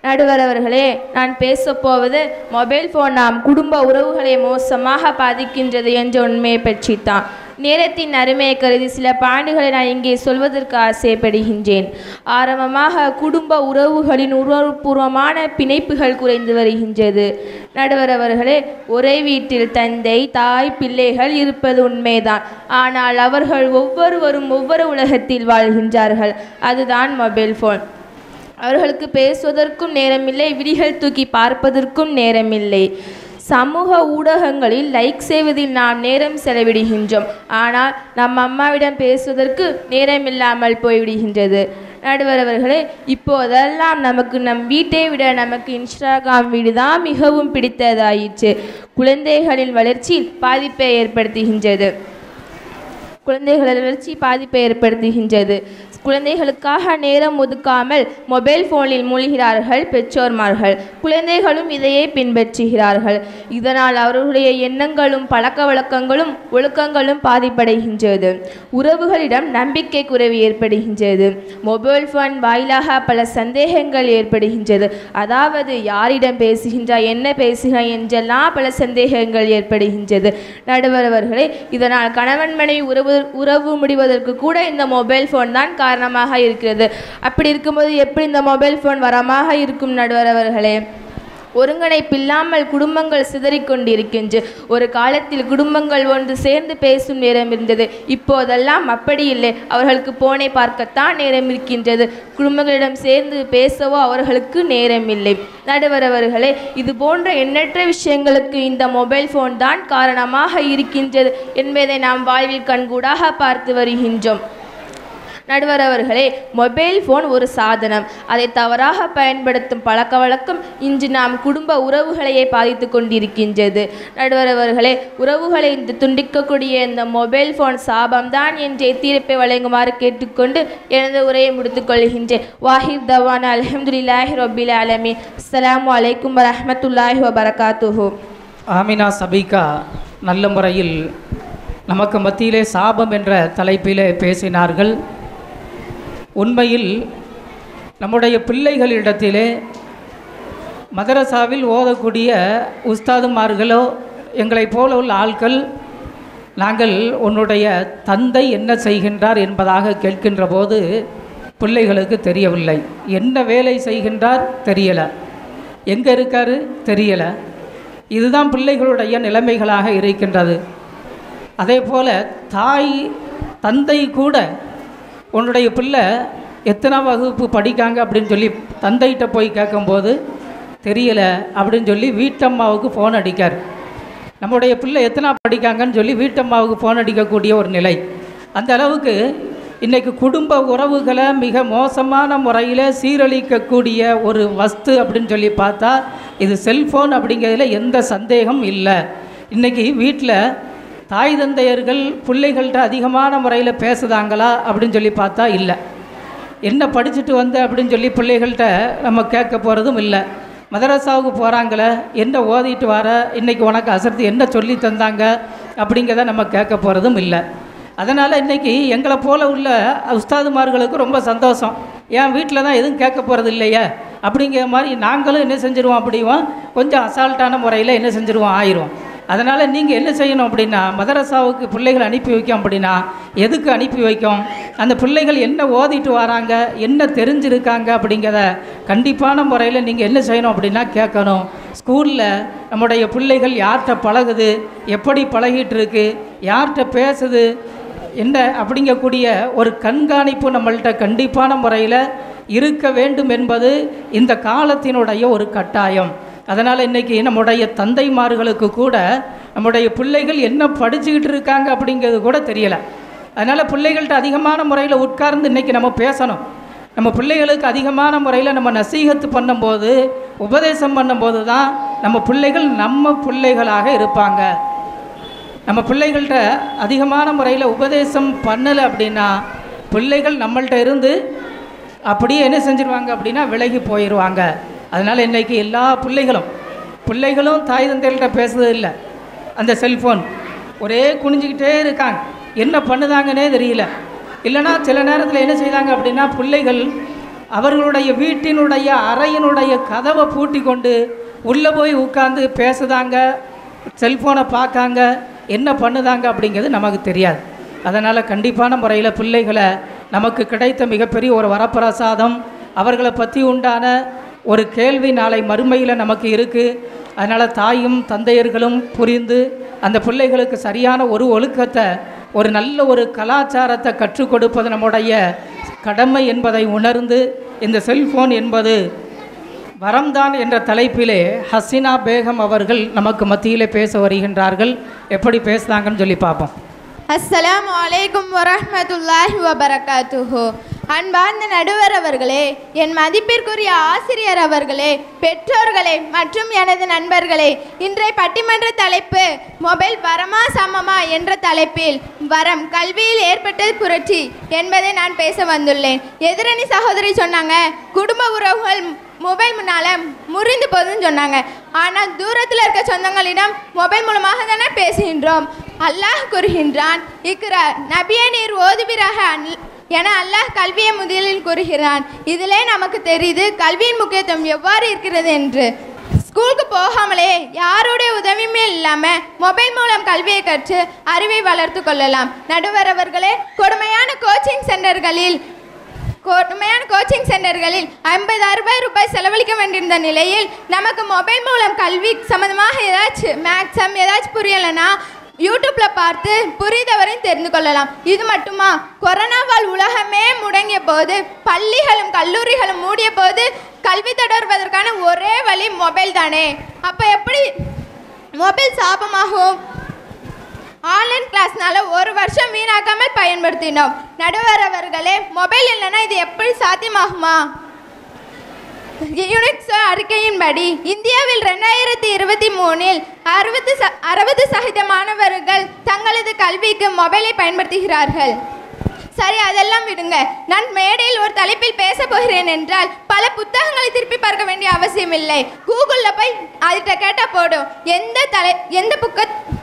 நடுவர் அவர்களே, நான் பேசப்போவது மொபைல் ஃபோன் நாம் குடும்ப உறவுகளை மோசமாக பாதிக்கின்றது என்ற உண்மையை பற்றித்தான். நேரத்தின் அருமையை கருதி சில பாயிண்டுகளை நான் இங்கே சொல்வதற்கு ஆசைப்படுகின்றேன். ஆரம்பமாக குடும்ப உறவுகளின் உணர்வுபூர்வமான பிணைப்புகள் குறைந்து வருகின்றது. நடுவர் அவர்களே, ஒரே வீட்டில் தந்தை, தாய், பிள்ளைகள் இருப்பது உண்மைதான். ஆனால் அவர்கள் ஒவ்வொருவரும் ஒவ்வொரு உலகத்தில் வாழ்கின்றார்கள். அதுதான் மொபைல் ஃபோன். அவர்களுக்கு பேசுவதற்கும் நேரமில்லை, விடிகள் தூக்கி பார்ப்பதற்கும் நேரமில்லை. சமூக ஊடகங்களில் லைக் செய்வதில் நாம் நேரம் செலவிடுகின்றோம். ஆனால் நம் அம்மாவிடம் பேசுவதற்கு நேரமில்லாமல் போய்விடுகின்றது. நடுவர் அவர்களே, இப்போதெல்லாம் நமக்கு நம் வீட்டை விட நமக்கு இன்ஸ்டாகிராம் வீடு தான் மிகவும் பிடித்ததாயிற்று. குழந்தைகளின் வளர்ச்சியில் பாதிப்பை ஏற்படுத்துகின்றது. குழந்தைகள் வளர்ச்சி பாதிப்பை ஏற்படுத்துகின்றது. குழந்தைகளுக்காக நேரம் ஒதுக்காமல் மொபைல் ஃபோனில் மூழ்கிறார்கள் பெற்றோர்மார்கள். குழந்தைகளும் இதையே பின்பற்றுகிறார்கள். இதனால் அவர்களுடைய எண்ணங்களும் பழக்க வழக்கங்களும் ஒழுக்கங்களும் பாதிப்படைகின்றது. உறவுகளிடம் நம்பிக்கை குறைவு ஏற்படுகின்றது. மொபைல் ஃபோன் வாயிலாக பல சந்தேகங்கள் ஏற்படுகின்றது. அதாவது யாரிடம் பேசுகின்றாய், என்ன பேசுகிறாய் என்றெல்லாம் பல சந்தேகங்கள் ஏற்படுகின்றது. நடுவர் அவர்களே, இதனால் கணவன் மனைவி உறவு முடிவதற்கு கூட இந்த மொபைல் ஃபோன் தான் காரணமாக இருக்கிறது. அப்படி இருக்கும்போது எப்படி இந்த மொபைல் ஃபோன் வரமாக இருக்கும் நடுவர் அவர்களே? ஒருங்கிணைப்பில்லாமல் குடும்பங்கள் சிதறிக்கொண்டிருக்கின்ற ஒரு காலத்தில் குடும்பங்கள் ஒன்று சேர்ந்து பேசும் நேரம் இருந்தது. இப்போதெல்லாம் அப்படி இல்லை. அவர்களுக்கு போனை பார்க்கத்தான் நேரம் இருக்கின்றது. குடும்பங்களிடம் சேர்ந்து பேசவோ அவர்களுக்கு நேரம் இல்லை. நடுவர் அவர்களே, இது போன்ற எண்ணற்ற விஷயங்களுக்கு இந்த மொபைல் ஃபோன் தான் காரணமாக இருக்கின்றது என்பதை நாம் வாழ்வில் கண்கூடாக பார்த்து வருகின்றோம். நடுவர் அவர்களே, மொபைல் ஃபோன் ஒரு சாதனம். அதை தவறாக பயன்படுத்தும் பழக்க வழக்கம் இன்று நாம் குடும்ப உறவுகளையே பாதித்து கொண்டிருக்கின்றது. நடுவர் அவர்களே, உறவுகளை துண்டிக்கக்கூடிய இந்த மொபைல் ஃபோன் சாபம்தான் என்ற தீர்ப்பை வழங்குமாறு கேட்டுக்கொண்டு எனது உரையை முடித்துக் கொள்கின்றேன். வாஹிர் தவானா அல்ஹம்துலில்லாஹி ரப்பில் ஆலமீன். அஸ்ஸலாமு அலைக்கும் வரஹ்மத்துல்லாஹி வபரகாத்துஹு. ஆமினா சபிகா நல்ல முறையில் நமக்கு மத்தியிலே சாபம் என்ற தலைப்பிலே பேசினார்கள். உண்மையில் நம்முடைய பிள்ளைகளிடத்திலே மதரசாவில் ஓதக்கூடிய உஸ்தாதுமார்களோ எங்களைப் போல உள்ள ஆட்கள், நாங்கள் உன்னுடைய தந்தை என்ன செய்கின்றார் என்பதாக கேட்கின்ற போது பிள்ளைகளுக்கு தெரியவில்லை. என்ன வேலை செய்கின்றார் தெரியலை, எங்கே இருக்கார் தெரியலை. இதுதான் பிள்ளைகளுடைய நிலைமைகளாக இருக்கின்றது. அதே போல் தாய் தந்தை கூட உன்னுடைய பிள்ளை எத்தனை வகுப்பு படிக்காங்க அப்படின்னு சொல்லி தந்தைகிட்ட போய் கேட்கும்போது தெரியலை அப்படின்னு சொல்லி வீட்டம்மாவுக்கு ஃபோன் அடிக்கார். நம்முடைய பிள்ளை எத்தனை படிக்காங்கன்னு சொல்லி வீட்டம்மாவுக்கு ஃபோன் அடிக்கக்கூடிய ஒரு நிலை. அந்த அளவுக்கு இன்றைக்கி குடும்ப உறவுகளை மிக மோசமான முறையில் சீரழிக்கக்கூடிய ஒரு வஸ்து அப்படின்னு சொல்லி பார்த்தா இது செல்ஃபோன் அப்படிங்கிறதுல எந்த சந்தேகம் இல்லை. இன்றைக்கி வீட்டில் தாய் தந்தையர்கள் பிள்ளைகள்கிட்ட அதிகமான முறையில் பேசுதாங்களா அப்படின்னு சொல்லி பார்த்தா இல்லை. என்ன படிச்சுட்டு வந்த அப்படின்னு சொல்லி பிள்ளைகள்கிட்ட நம்ம கேட்க போகிறதும் இல்லை. மதரசாவுக்கு போகிறாங்களே, என்ன ஓதிட்டு வர, இன்றைக்கி உனக்கு அசர்த்து என்ன சொல்லி தந்தாங்க அப்படிங்கிறத நம்ம கேட்க போகிறதும் இல்லை. அதனால் இன்றைக்கி எங்களை போல் உள்ள உஸ்தாதுமார்களுக்கு ரொம்ப சந்தோஷம். என் வீட்டில் தான் எதுவும் கேட்க போகிறது இல்லையே அப்படிங்கிற மாதிரி நாங்களும் என்ன செஞ்சுருவோம் அப்படிவோம், கொஞ்சம் அசால்ட்டான முறையில் என்ன செஞ்சுருவோம் ஆயிரும். அதனால் நீங்கள் என்ன செய்யணும் அப்படின்னா, மதரசாவுக்கு பிள்ளைகள் அனுப்பி வைக்கும் அப்படின்னா எதுக்கு அனுப்பி வைக்கும், அந்த பிள்ளைகள் என்ன ஓதிட்டு வராங்க, என்ன தெரிஞ்சிருக்காங்க அப்படிங்கிறத கண்டிப்பான முறையில் நீங்கள் என்ன செய்யணும் அப்படின்னா கேட்கணும். ஸ்கூலில் நம்முடைய பிள்ளைகள் யார்கிட்ட பழகுது, எப்படி பழகிட்டு இருக்கு, யார்கிட்ட பேசுது, என்ன அப்படிங்கக்கூடிய ஒரு கண்காணிப்பு நம்மள்கிட்ட கண்டிப்பான முறையில் இருக்க வேண்டும் என்பது இந்த காலத்தினுடைய ஒரு கட்டாயம். அதனால் இன்றைக்கி நம்முடைய தந்தைமார்களுக்கு கூட நம்முடைய பிள்ளைகள் என்ன படிச்சுக்கிட்டு இருக்காங்க அப்படிங்கிறது கூட தெரியலை. அதனால் பிள்ளைகள்கிட்ட அதிகமான முறையில் உட்கார்ந்து இன்றைக்கி நம்ம பேசணும். நம்ம பிள்ளைகளுக்கு அதிகமான முறையில் நம்ம நசீகத்து பண்ணும்போது, உபதேசம் பண்ணும்போது தான் நம்ம பிள்ளைகள் நம்ம பிள்ளைகளாக இருப்பாங்க. நம்ம பிள்ளைகள்கிட்ட அதிகமான முறையில் உபதேசம் பண்ணலை அப்படின்னா பிள்ளைகள் நம்மள்கிட்ட இருந்து அப்படியே என்ன செஞ்சுருவாங்க அப்படின்னா விலகி போயிடுவாங்க. அதனால் இன்றைக்கி எல்லா பிள்ளைகளும் தாய் தந்தைகள்கிட்ட பேசுறது இல்லை. அந்த செல்ஃபோன் ஒரே குனிஞ்சிக்கிட்டே இருக்காங்க, என்ன பண்ணுதாங்கன்னே தெரியல. இல்லைனா சில நேரத்தில் என்ன செய்தாங்க அப்படின்னா பிள்ளைகள் அவர்களுடைய வீட்டினுடைய அறையினுடைய கதவை பூட்டி கொண்டு உள்ளே போய் உட்காந்து பேசுதாங்க, செல்ஃபோனை பார்க்காங்க, என்ன பண்ணுதாங்க அப்படிங்கிறது நமக்கு தெரியாது. அதனால் கண்டிப்பான முறையில் பிள்ளைகளை நமக்கு கிடைத்த மிகப்பெரிய ஒரு வரப்பிரசாதம், அவர்களை பற்றி உண்டான ஒரு கேள்வி நாளை மறுமையில் நமக்கு இருக்குது. அதனால் தாயும் தந்தையர்களும் புரிந்து அந்த பிள்ளைகளுக்கு சரியான ஒரு ஒழுக்கத்தை, ஒரு நல்ல ஒரு கலாச்சாரத்தை கற்றுக் கொடுப்பது நம்முடைய கடமை என்பதை உணர்ந்து இந்த செல்ஃபோன் என்பது வரம்தான் என்ற தலைப்பிலே ஹசினா பேகம் அவர்கள் நமக்கு மத்தியிலே பேச வருகின்றார்கள். எப்படி பேசுகிறாங்கன்னு சொல்லி பார்ப்போம். அஸ்ஸலாமு அலைக்கும் வரஹ்மத்துல்லாஹி வபரகாத்துஹு. அன்பார்ந்த நடுவர் அவர்களே, என் மதிப்பிற்குரிய ஆசிரியர் அவர்களே, பெற்றோர்களே மற்றும் எனது நண்பர்களே, இன்றைய பட்டிமன்ற தலைப்பு மொபைல் வரமா சமமா என்ற தலைப்பில் வரம் கல்வியில் ஏற்பட்ட புரட்சி என்பதை நான் பேச வந்துள்ளேன். எதிரணி சகோதரி சொன்னாங்க, குடும்ப உறவுகள் மொபைல் முன்னால் முறிந்து போகுதுன்னு சொன்னாங்க. ஆனால் தூரத்தில் இருக்க சொந்தங்களிடம் மொபைல் மூலமாக தானே பேசுகின்றோம். அல்லாஹ் கூறுகின்றான், இக்ரா நபியே நீர் ஓதுவீராக என அல்லாஹ் கல்வியை முதலில் கூறுகிறான். இதிலே நமக்கு தெரியுது கல்வியின் முக்கியத்துவம் எவ்வாறு இருக்கிறது என்று. ஸ்கூலுக்கு போகாமலே யாருடைய உதவியுமே இல்லாமல் மொபைல் மூலம் கல்வியை கற்று அறிவை வளர்த்து கொள்ளலாம். நடுவர் அவர்களே, கொடுமையான கோச்சிங் சென்டர்களில் 50-60 ரூபாய் செலவழிக்க வேண்டியிருந்த நிலையில் நமக்கு மொபைல் மூலம் கல்வி சம்மந்தமாக ஏதாச்சும் மேக்ஸம் ஏதாச்சும் புரியலைன்னா யூடியூப்பில் பார்த்து புரிந்தவரையும் தெரிந்து கொள்ளலாம். இது மட்டுமா, கொரோனாவால் உலகமே முடங்கிய போது, பள்ளிகளும் கல்லூரிகளும் மூடிய போது கல்வி தொடர்வதற்கான ஒரே வழி மொபைல் தானே. அப்போ எப்படி மொபைல் சாபமாகும்? ஆன்லைன் கிளாஸ்னால ஒரு வருஷம் வீணாக்காமல் பயன்படுத்தினோம். நடுவர் அவர்களே, மொபைல் இல்லைன்னா இது எப்படி சாத்தியமாகுமா? யுனெஸ்கோ அறிக்கையின்படி இந்தியாவில் 2023 60% மாணவர்கள் தங்களது கல்விக்கு மொபைலை பயன்படுத்துகிறார்கள். சரி, அதெல்லாம் விடுங்க. நான் மேடையில் ஒரு தலைப்பில் பேச போகிறேன் என்றால் பல புத்தகங்களை திருப்பி பார்க்க வேண்டிய அவசியம் இல்லை. கூகுளில் போய் அதிட்ட கேட்டால் போடும், எந்த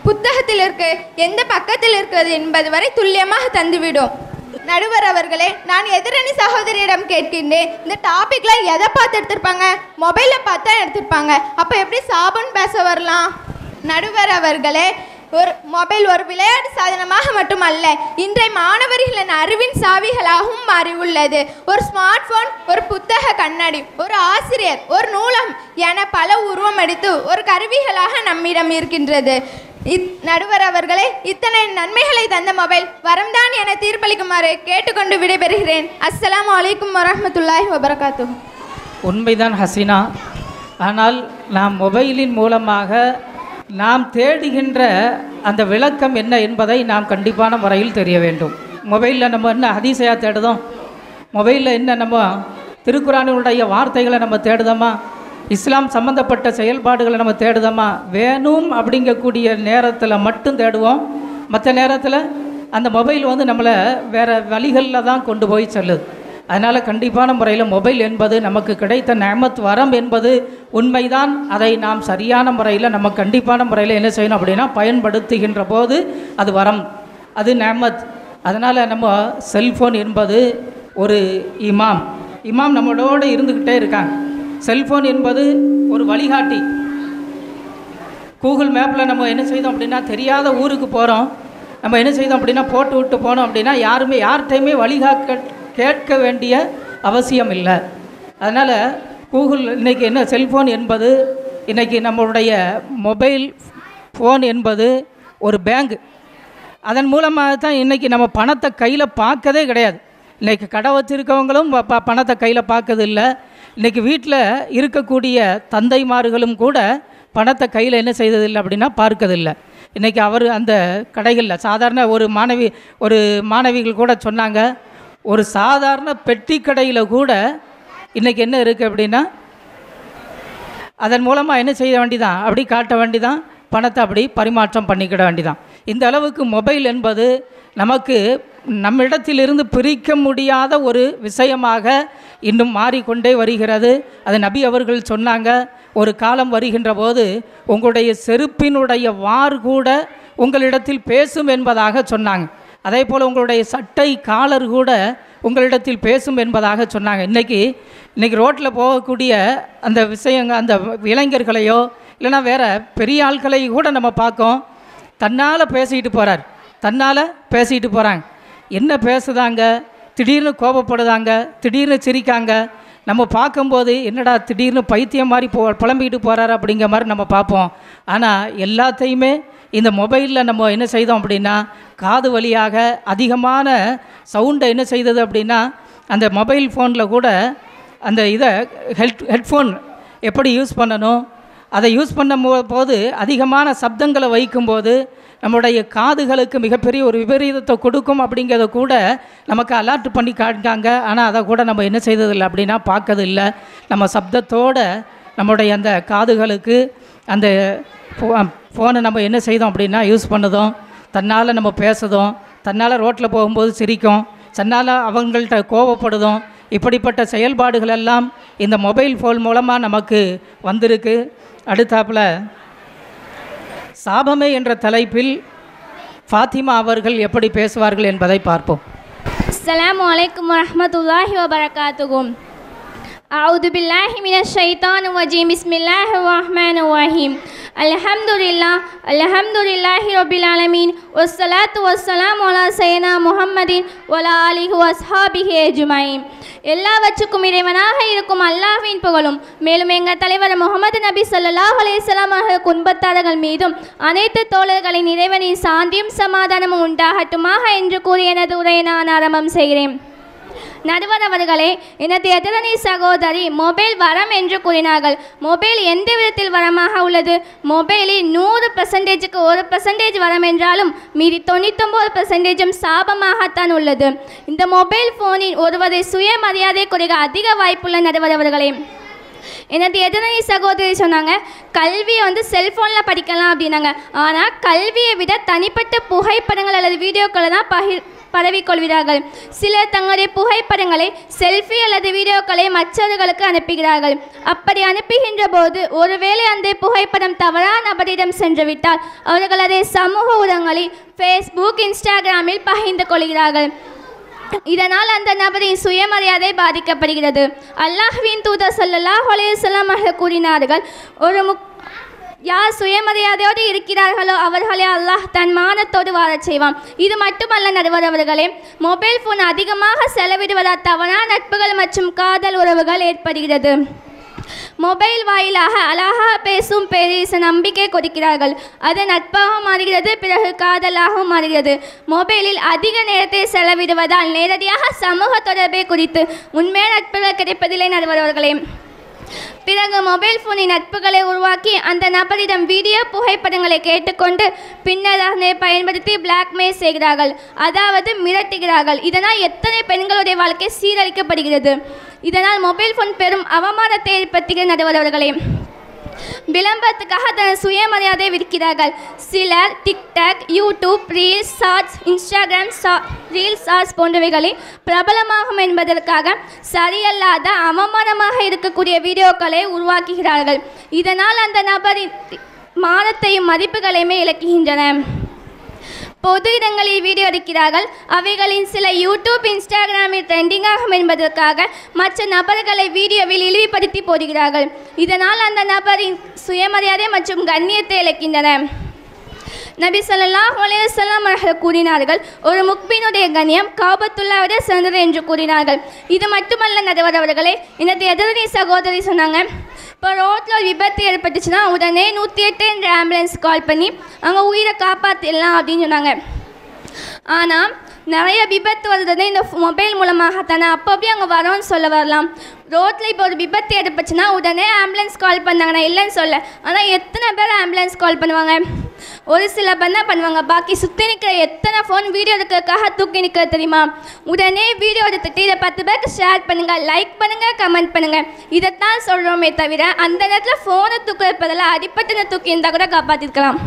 புத்தகத்தில் இருக்கு, எந்த பக்கத்தில் இருக்கிறது என்பது வரை துல்லியமாக தந்துவிடும். நடுவர் அவர்களே, நான் எதிரணி சகோதரியிடம் கேட்கின்றேன், இந்த டாபிக்லாம் எதை பார்த்து எடுத்திருப்பாங்க? மொபைலில் பார்த்தா எடுத்திருப்பாங்க. அப்போ எப்படி சாபம் பேச வரலாம்? நடுவர் அவர்களே, மொபைல் ஒரு விளையாட்டு சாதனமாக மட்டுமல்ல, இன்றைய மாணவர்களின் அறிவின் சாவிகளாகவும் மாறி உள்ளது. ஒரு ஸ்மார்ட் போன், ஒரு புத்தக கண்ணாடி, ஒரு ஆசிரியர், ஒரு நூலம் என பல உருவம் எடுத்து ஒரு கருவிகளாக நம்மிடம் இருக்கின்றது. நடுவர் அவர்களே, இத்தனை நன்மைகளை தந்த மொபைல் வரம்தான் என தீர்ப்பளிக்குமாறு கேட்டுக்கொண்டு விடைபெறுகிறேன். அஸ்ஸலாமு அலைக்கும் வரஹ்மத்துல்லாஹி வபரகாத்துஹு. உண்மைதான் ஹசீனா. ஆனால் நாம் மொபைலின் மூலமாக நாம் தேடுகின்ற அந்த விளக்கம் என்ன என்பதை நாம் கண்டிப்பான முறையில் தெரிய வேண்டும். மொபைலில் நம்ம என்ன ஹதீஸையாக தேடுதோம்? மொபைலில் என்ன நம்ம திருக்குரானுடைய வார்த்தைகளை நம்ம தேடுதோமா? இஸ்லாம் சம்மந்தப்பட்ட செயல்பாடுகளை நம்ம தேடுதோமா? வேணும் அப்படிங்கக்கூடிய நேரத்தில் மட்டும் தேடுவோம். மற்ற நேரத்தில் அந்த மொபைல் நம்மளை வேறு வழிகளில் தான் கொண்டு போய் செல்லுது. அதனால் கண்டிப்பான முறையில் மொபைல் என்பது நமக்கு கிடைத்த நிஅமத் வரம் என்பது உண்மைதான். அதை நாம் சரியான முறையில் நம்ம கண்டிப்பான முறையில் என்ன செய்யணும் அப்படின்னா பயன்படுத்துகின்ற போது அது வரம், அது நிஅமத். அதனால் நம்ம செல்ஃபோன் என்பது ஒரு இமாம் நம்மளோடு இருந்துக்கிட்டே இருக்காங்க. செல்ஃபோன் என்பது ஒரு வழிகாட்டி. கூகுள் மேப்பில் நம்ம என்ன செய்தோம் அப்படின்னா தெரியாத ஊருக்கு போகிறோம், நம்ம என்ன செய்தோம் அப்படின்னா போட்டு விட்டு போனோம் அப்படின்னா யார்கிட்டையுமே கேட்க வேண்டிய அவசியம் இல்லை. அதனால் கூகுள் இன்றைக்கி என்ன செல்ஃபோன் என்பது இன்றைக்கி நம்மளுடைய மொபைல் ஃபோன் என்பது ஒரு பேங்க். அதன் மூலமாக தான் இன்றைக்கி நம்ம பணத்தை கையில் பார்க்கதே கிடையாது. இன்றைக்கி கடை வச்சுருக்கவங்களும் பணத்தை கையில் பார்க்கறது இல்லை. இன்றைக்கி வீட்டில் இருக்கக்கூடிய தந்தைமார்களும் கூட பணத்தை கையில் என்ன செய்ததில்லை அப்படின்னா பார்க்கறதில்லை. இன்றைக்கி அவர் அந்த கடைகளில் சாதாரண ஒரு மாணவிகள் கூட சொன்னாங்க, ஒரு சாதாரண பெட்டி கடையில் கூட இன்றைக்கி என்ன இருக்குது அப்படின்னா அதன் மூலமாக என்ன செய்ய வேண்டிதான், அப்படி காட்ட வேண்டிதான், பணத்தை அப்படி பரிமாற்றம் பண்ணிக்கிட வேண்டிதான். இந்த அளவுக்கு மொபைல் என்பது நமக்கு நம்மிடத்திலிருந்து பிரிக்க முடியாத ஒரு விஷயமாக இன்னும் மாறிக்கொண்டே வருகிறது. அது நபி அவர்கள் சொன்னாங்க, ஒரு காலம் வருகின்ற போது உங்களுடைய செருப்பினுடைய வார் கூட உங்களிடத்தில் பேசும் என்பதாக சொன்னாங்க. அதே போல் உங்களுடைய சட்டை காலர் கூட உங்களிடத்தில் பேசும் என்பதாக சொன்னாங்க. இன்றைக்கி ரோட்டில் போகக்கூடிய அந்த விஷயங்கள், அந்த இளைஞர்களையோ இல்லைனா வேறு பெரிய ஆட்களை கூட நம்ம பார்க்கோம், தன்னால் பேசிக்கிட்டு போகிறாங்க. என்ன பேசுதாங்க, திடீர்னு கோபப்படுதாங்க, திடீர்னு சிரிக்காங்க. நம்ம பார்க்கும்போது என்னடா திடீர்னு பைத்தியம் மாதிரி புலம்பிக்கிட்டு போகிறாரு அப்படிங்கிற மாதிரி நம்ம பார்ப்போம். ஆனால் எல்லாத்தையுமே இந்த மொபைலில் நம்ம என்ன செய்தோம் அப்படின்னா காது வழியாக அதிகமான சவுண்டை என்ன செய்தது அப்படின்னா அந்த மொபைல் ஃபோனில் கூட அந்த ஹெட்ஃபோன் எப்படி யூஸ் பண்ணணும், அதை யூஸ் பண்ணும் போது அதிகமான சப்தங்களை வைக்கும்போது நம்முடைய காதுகளுக்கு மிகப்பெரிய ஒரு விபரீதத்தை கொடுக்கும் அப்படிங்கிறத கூட நமக்கு அலர்ட் பண்ணி காட்டாங்க. ஆனால் அதை கூட நம்ம என்ன செய்ததில்லை அப்படின்னா பார்க்கறதில்லை. நம்ம சப்தத்தோடு நம்முடைய அந்த காதுகளுக்கு அந்த ஃபோனை நம்ம என்ன செய்தோம் அப்படின்னா யூஸ் பண்ணுதோம். தன்னால் நம்ம பேசுதோம், தன்னால் ரோட்டில் போகும்போது சிரிக்கும், தன்னால் அவங்கள்ட்ட கோபப்படுதோம். இப்படிப்பட்ட செயல்பாடுகள் எல்லாம் இந்த மொபைல் ஃபோன் மூலமாக நமக்கு வந்திருக்கு. அடுத்தாப்பில் சாபமே என்ற தலைப்பில் ஃபாத்திமா அவர்கள் எப்படி பேசுவார்கள் என்பதை பார்ப்போம். அஸ்ஸலாமு அலைக்கும் வரஹ்மத்துல்லாஹி வபரகாத்துஹு. அஊது பில்லாஹி மினஷ் ஷைத்தானிர் ரஜீம். பிஸ்மில்லாஹிர் ரஹ்மானிர் ரஹீம். அல்ஹம்துலில்லாஹி ரப்பில் ஆலமீன். வஸ்ஸலாத்து வஸ்ஸலாமு அலா சய்யிதினா முஹம்மதின் வஅலா ஆலிஹி வஸ்ஹாபிஹி அஜ்மஈன். எல்லாவற்றுக்கும் இறைவனாக இருக்கும் அல்லாஹ்வின் புகழும், மேலும் எங்கள் தலைவர் முகமது நபி ஸல்லல்லாஹு அலைஹி வஸல்லம் அவர்கள் குடும்பத்தார்கள் மீதும் அனைத்து தோழர்களின் இறைவனின் சாந்தியும் சமாதானமும் உண்டாகட்டுமாக என்று கூறி எனது உரையை நான் ஆரம்பம் செய்கிறேன். நடுவர் அவர்களே, எனது எதிரணி சகோதரி மொபைல் வரம் என்று கூறினார்கள். மொபைல் எந்த விதத்தில் வரமாக உள்ளது? மொபைலில் 100%க்கு 1% வரம் என்றாலும் மீதி 99% சாபமாகத்தான் உள்ளது. இந்த மொபைல் ஃபோனில் ஒருவரை சுயமரியாதை குறைக அதிக வாய்ப்புள்ள நடுவர் அவர்களே. எனது எதிரணி சகோதரி சொன்னாங்க, கல்வியை செல்ஃபோனில் படிக்கலாம் அப்படின்னாங்க. ஆனால் கல்வியை விட தனிப்பட்ட புகைப்படங்கள் அல்லது வீடியோக்களை தான் பரவிக்கொள்கிறார்கள். சிலர் தங்களுடைய புகைப்படங்களை செல்ஃபி அல்லது வீடியோக்களை மற்றவர்களுக்கு அனுப்புகிறார்கள். அப்படி அனுப்புகின்ற போது ஒருவேளை அந்த புகைப்படம் தவறான நபரிடம் சென்றுவிட்டால் அவர்கள் அதை சமூக ஊடகங்களில் ஃபேஸ்புக், இன்ஸ்டாகிராமில் பகிர்ந்து கொள்கிறார்கள். இதனால் அந்த நபரின் சுயமரியாதை பாதிக்கப்படுகிறது. அல்லாஹ்வின் தூதர் ஸல்லல்லாஹு அலைஹி வஸல்லம் கூறினார்கள், யார் சுயமரியாதையோடு இருக்கிறார்களோ அவர்களை அல்லாஹ் தன் மானத்தோடு வாழச் செய்வான். இது மட்டுமல்ல நடுவர் அவர்களே, மொபைல் ஃபோன் அதிகமாக செலவிடுவதால் தவறான நட்புகள் மற்றும் காதல் உறவுகள் ஏற்படுகிறது. மொபைல் வாயிலாக அழகாக பேசும் பேரிச நம்பிக்கை கொடுக்கிறார்கள். அது நட்பாக மாறுகிறது, பிறகு காதலாகவும் மாறுகிறது. மொபைலில் அதிக நேரத்தை செலவிடுவதால் நேரடியாக சமூக தொடர்பை குறித்து உண்மையான நட்புகள் கிடைப்பதில்லை நடுவர் அவர்களே. பிறகு மொபைல் ஃபோனின் நட்புகளை உருவாக்கி அந்த நபரிடம் வீடியோ புகைப்படங்களை கேட்டுக்கொண்டு பின்னர் அதனை பயன்படுத்தி பிளாக்மெயில் செய்கிறார்கள், அதாவது மிரட்டுகிறார்கள். இதனால் எத்தனை பெண்களுடைய வாழ்க்கை சீரழிக்கப்படுகிறது. இதனால் மொபைல் ஃபோன் பெரும் அவமானத்தை ஏற்படுத்துகிற நடுவர் அவர்களே. விளம்பரத்துக்காக தன் சுயமரியாதை விற்கிறார்கள். சிலர் TikTok, YouTube, reels, shorts, Instagram reels, shorts போன்றவைகளில் பிரபலமாகும் என்பதற்காக சரியல்லாத அவமானமாக இருக்கக்கூடிய வீடியோக்களை உருவாக்குகிறார்கள். இதனால் அந்த நபரின் மானத்தையும் மதிப்புகளையுமே இழக்குகின்றன. பொது இடங்களில் வீடியோ எடுக்கிறார்கள். அவைகளின் சில யூடியூப், இன்ஸ்டாகிராமில் ட்ரெண்டிங் ஆகும் என்பதற்காக மற்ற நபர்களை வீடியோவில் இழிவுபடுத்தி போடுகிறார்கள். இதனால் அந்த நபரின் சுயமரியாதை மற்றும் கண்ணியத்தை இழக்கின்றன. நபி ஸல்லல்லாஹு அலைஹி வஸல்லம் அவர்கள் கூறினார்கள், ஒரு முக்மீனுடைய கண்ணியம் காபத்துல்லாஹ் விட சிறந்தது என்று கூறினார்கள். இது மட்டுமல்ல நடுவர் அவர்களே, எனது எதிரணி சகோதரி சொன்னாங்க, இப்போ ரோட்டில் ஒரு விபத்து ஏற்பட்டுச்சுன்னா உடனே 108 என்ற ஆம்புலன்ஸ் கால் பண்ணி அங்கே உயிரை காப்பாற்றிடலாம் அப்படின்னு சொன்னாங்க. ஆனால் நிறைய விபத்து வருதுன்னு இந்த மொபைல் மூலமாகத்தானே. அப்போ அப்படியே அங்கே வரோன்னு சொல்ல வரலாம். ரோட்டில் இப்போ ஒரு விபத்து ஏற்பட்டுச்சுன்னா உடனே ஆம்புலன்ஸ் கால் பண்ணாங்க, நான் இல்லைன்னு சொல்ல. ஆனால் எத்தனை பேர் ஆம்புலன்ஸ் கால் பண்ணுவாங்க? ஒரு சில பேர் தான் பண்ணுவாங்க. பாக்கி சுற்றி நிற்கிற எத்தனை ஃபோன் வீடியோ எடுக்கிறதுக்காக தூக்கி நிற்க தெரியுமா? உடனே வீடியோ எடுத்துட்டு இதை 10 பேருக்கு ஷேர் பண்ணுங்கள், லைக் பண்ணுங்கள், கமெண்ட் பண்ணுங்கள். இதைத்தான் சொல்கிறோமே தவிர அந்த நேரத்தில் ஃபோனை தூக்குறப்பதில் அடிப்பட்டு தூக்கி இருந்தால் கூட காப்பாற்றிருக்கலாம்.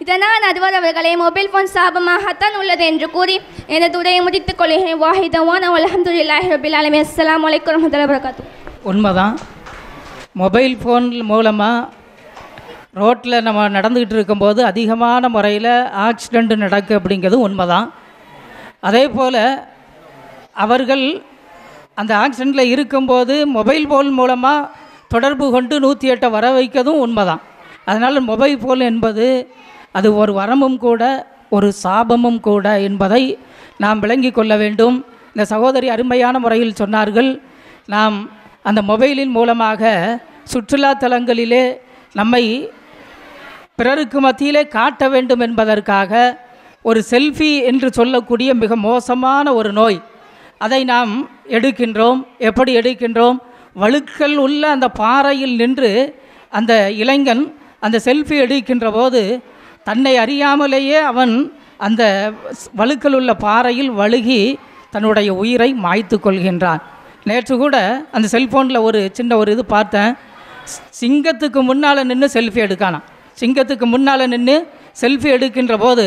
இதனால் நடுவர் அவர்களே, மொபைல் ஃபோன் சாபமாகத்தான் உள்ளது என்று கூறி எனது உரையை முடித்துக் கொள்கிறேன். வாஹிதவான் அல்ஹம்துலில்லாஹி ரப்பில் ஆலமீன். அஸ்ஸலாமு அலைக்கும் வரஹ்மத்துல்லாஹி வபரகாத்துஹு. உண்மைதான், மொபைல் ஃபோன் மூலமாக ரோட்டில் நம்ம நடந்துக்கிட்டு இருக்கும்போது அதிகமான முறையில் ஆக்சிடெண்ட் நடக்கு அப்படிங்கிறது உண்மைதான். அதே போல் அவர்கள் அந்த ஆக்சிடெண்ட்டில் இருக்கும்போது மொபைல் ஃபோன் மூலமாக தொடர்பு கொண்டு 108 வர வைக்கிறதும் உண்மைதான். அதனால் மொபைல் ஃபோன் என்பது அது ஒரு வரமும் கூட ஒரு சாபமும் கூட என்பதை நாம் விளங்கி கொள்ள வேண்டும். இந்த சகோதரி அருமையான முறையில் சொன்னார்கள், நாம் அந்த மொபைலின் மூலமாக சுற்றுலாத்தலங்களிலே நம்மை பிறருக்கு மத்தியிலே காட்ட வேண்டும் என்பதற்காக ஒரு செல்ஃபி என்று சொல்லக்கூடிய மிக மோசமான ஒரு நோய், அதை நாம் எடுக்கின்றோம். எப்படி எடுக்கின்றோம்? வழுக்கல் உள்ள அந்த பாறையில் நின்று அந்த இளைஞன் அந்த செல்ஃபி எடுக்கின்ற போது தன்னை அறியாமலேயே அவன் அந்த வழுக்கல் உள்ள பாறையில் வழுகி தன்னுடைய உயிரை மாய்த்து கொள்கின்றான். நேற்று கூட அந்த செல்ஃபோனில் ஒரு சின்ன ஒரு இது பார்த்தேன். சிங்கத்துக்கு முன்னால் நின்று செல்ஃபி எடுக்கானான். சிங்கத்துக்கு முன்னால் நின்று செல்ஃபி எடுக்கின்ற போது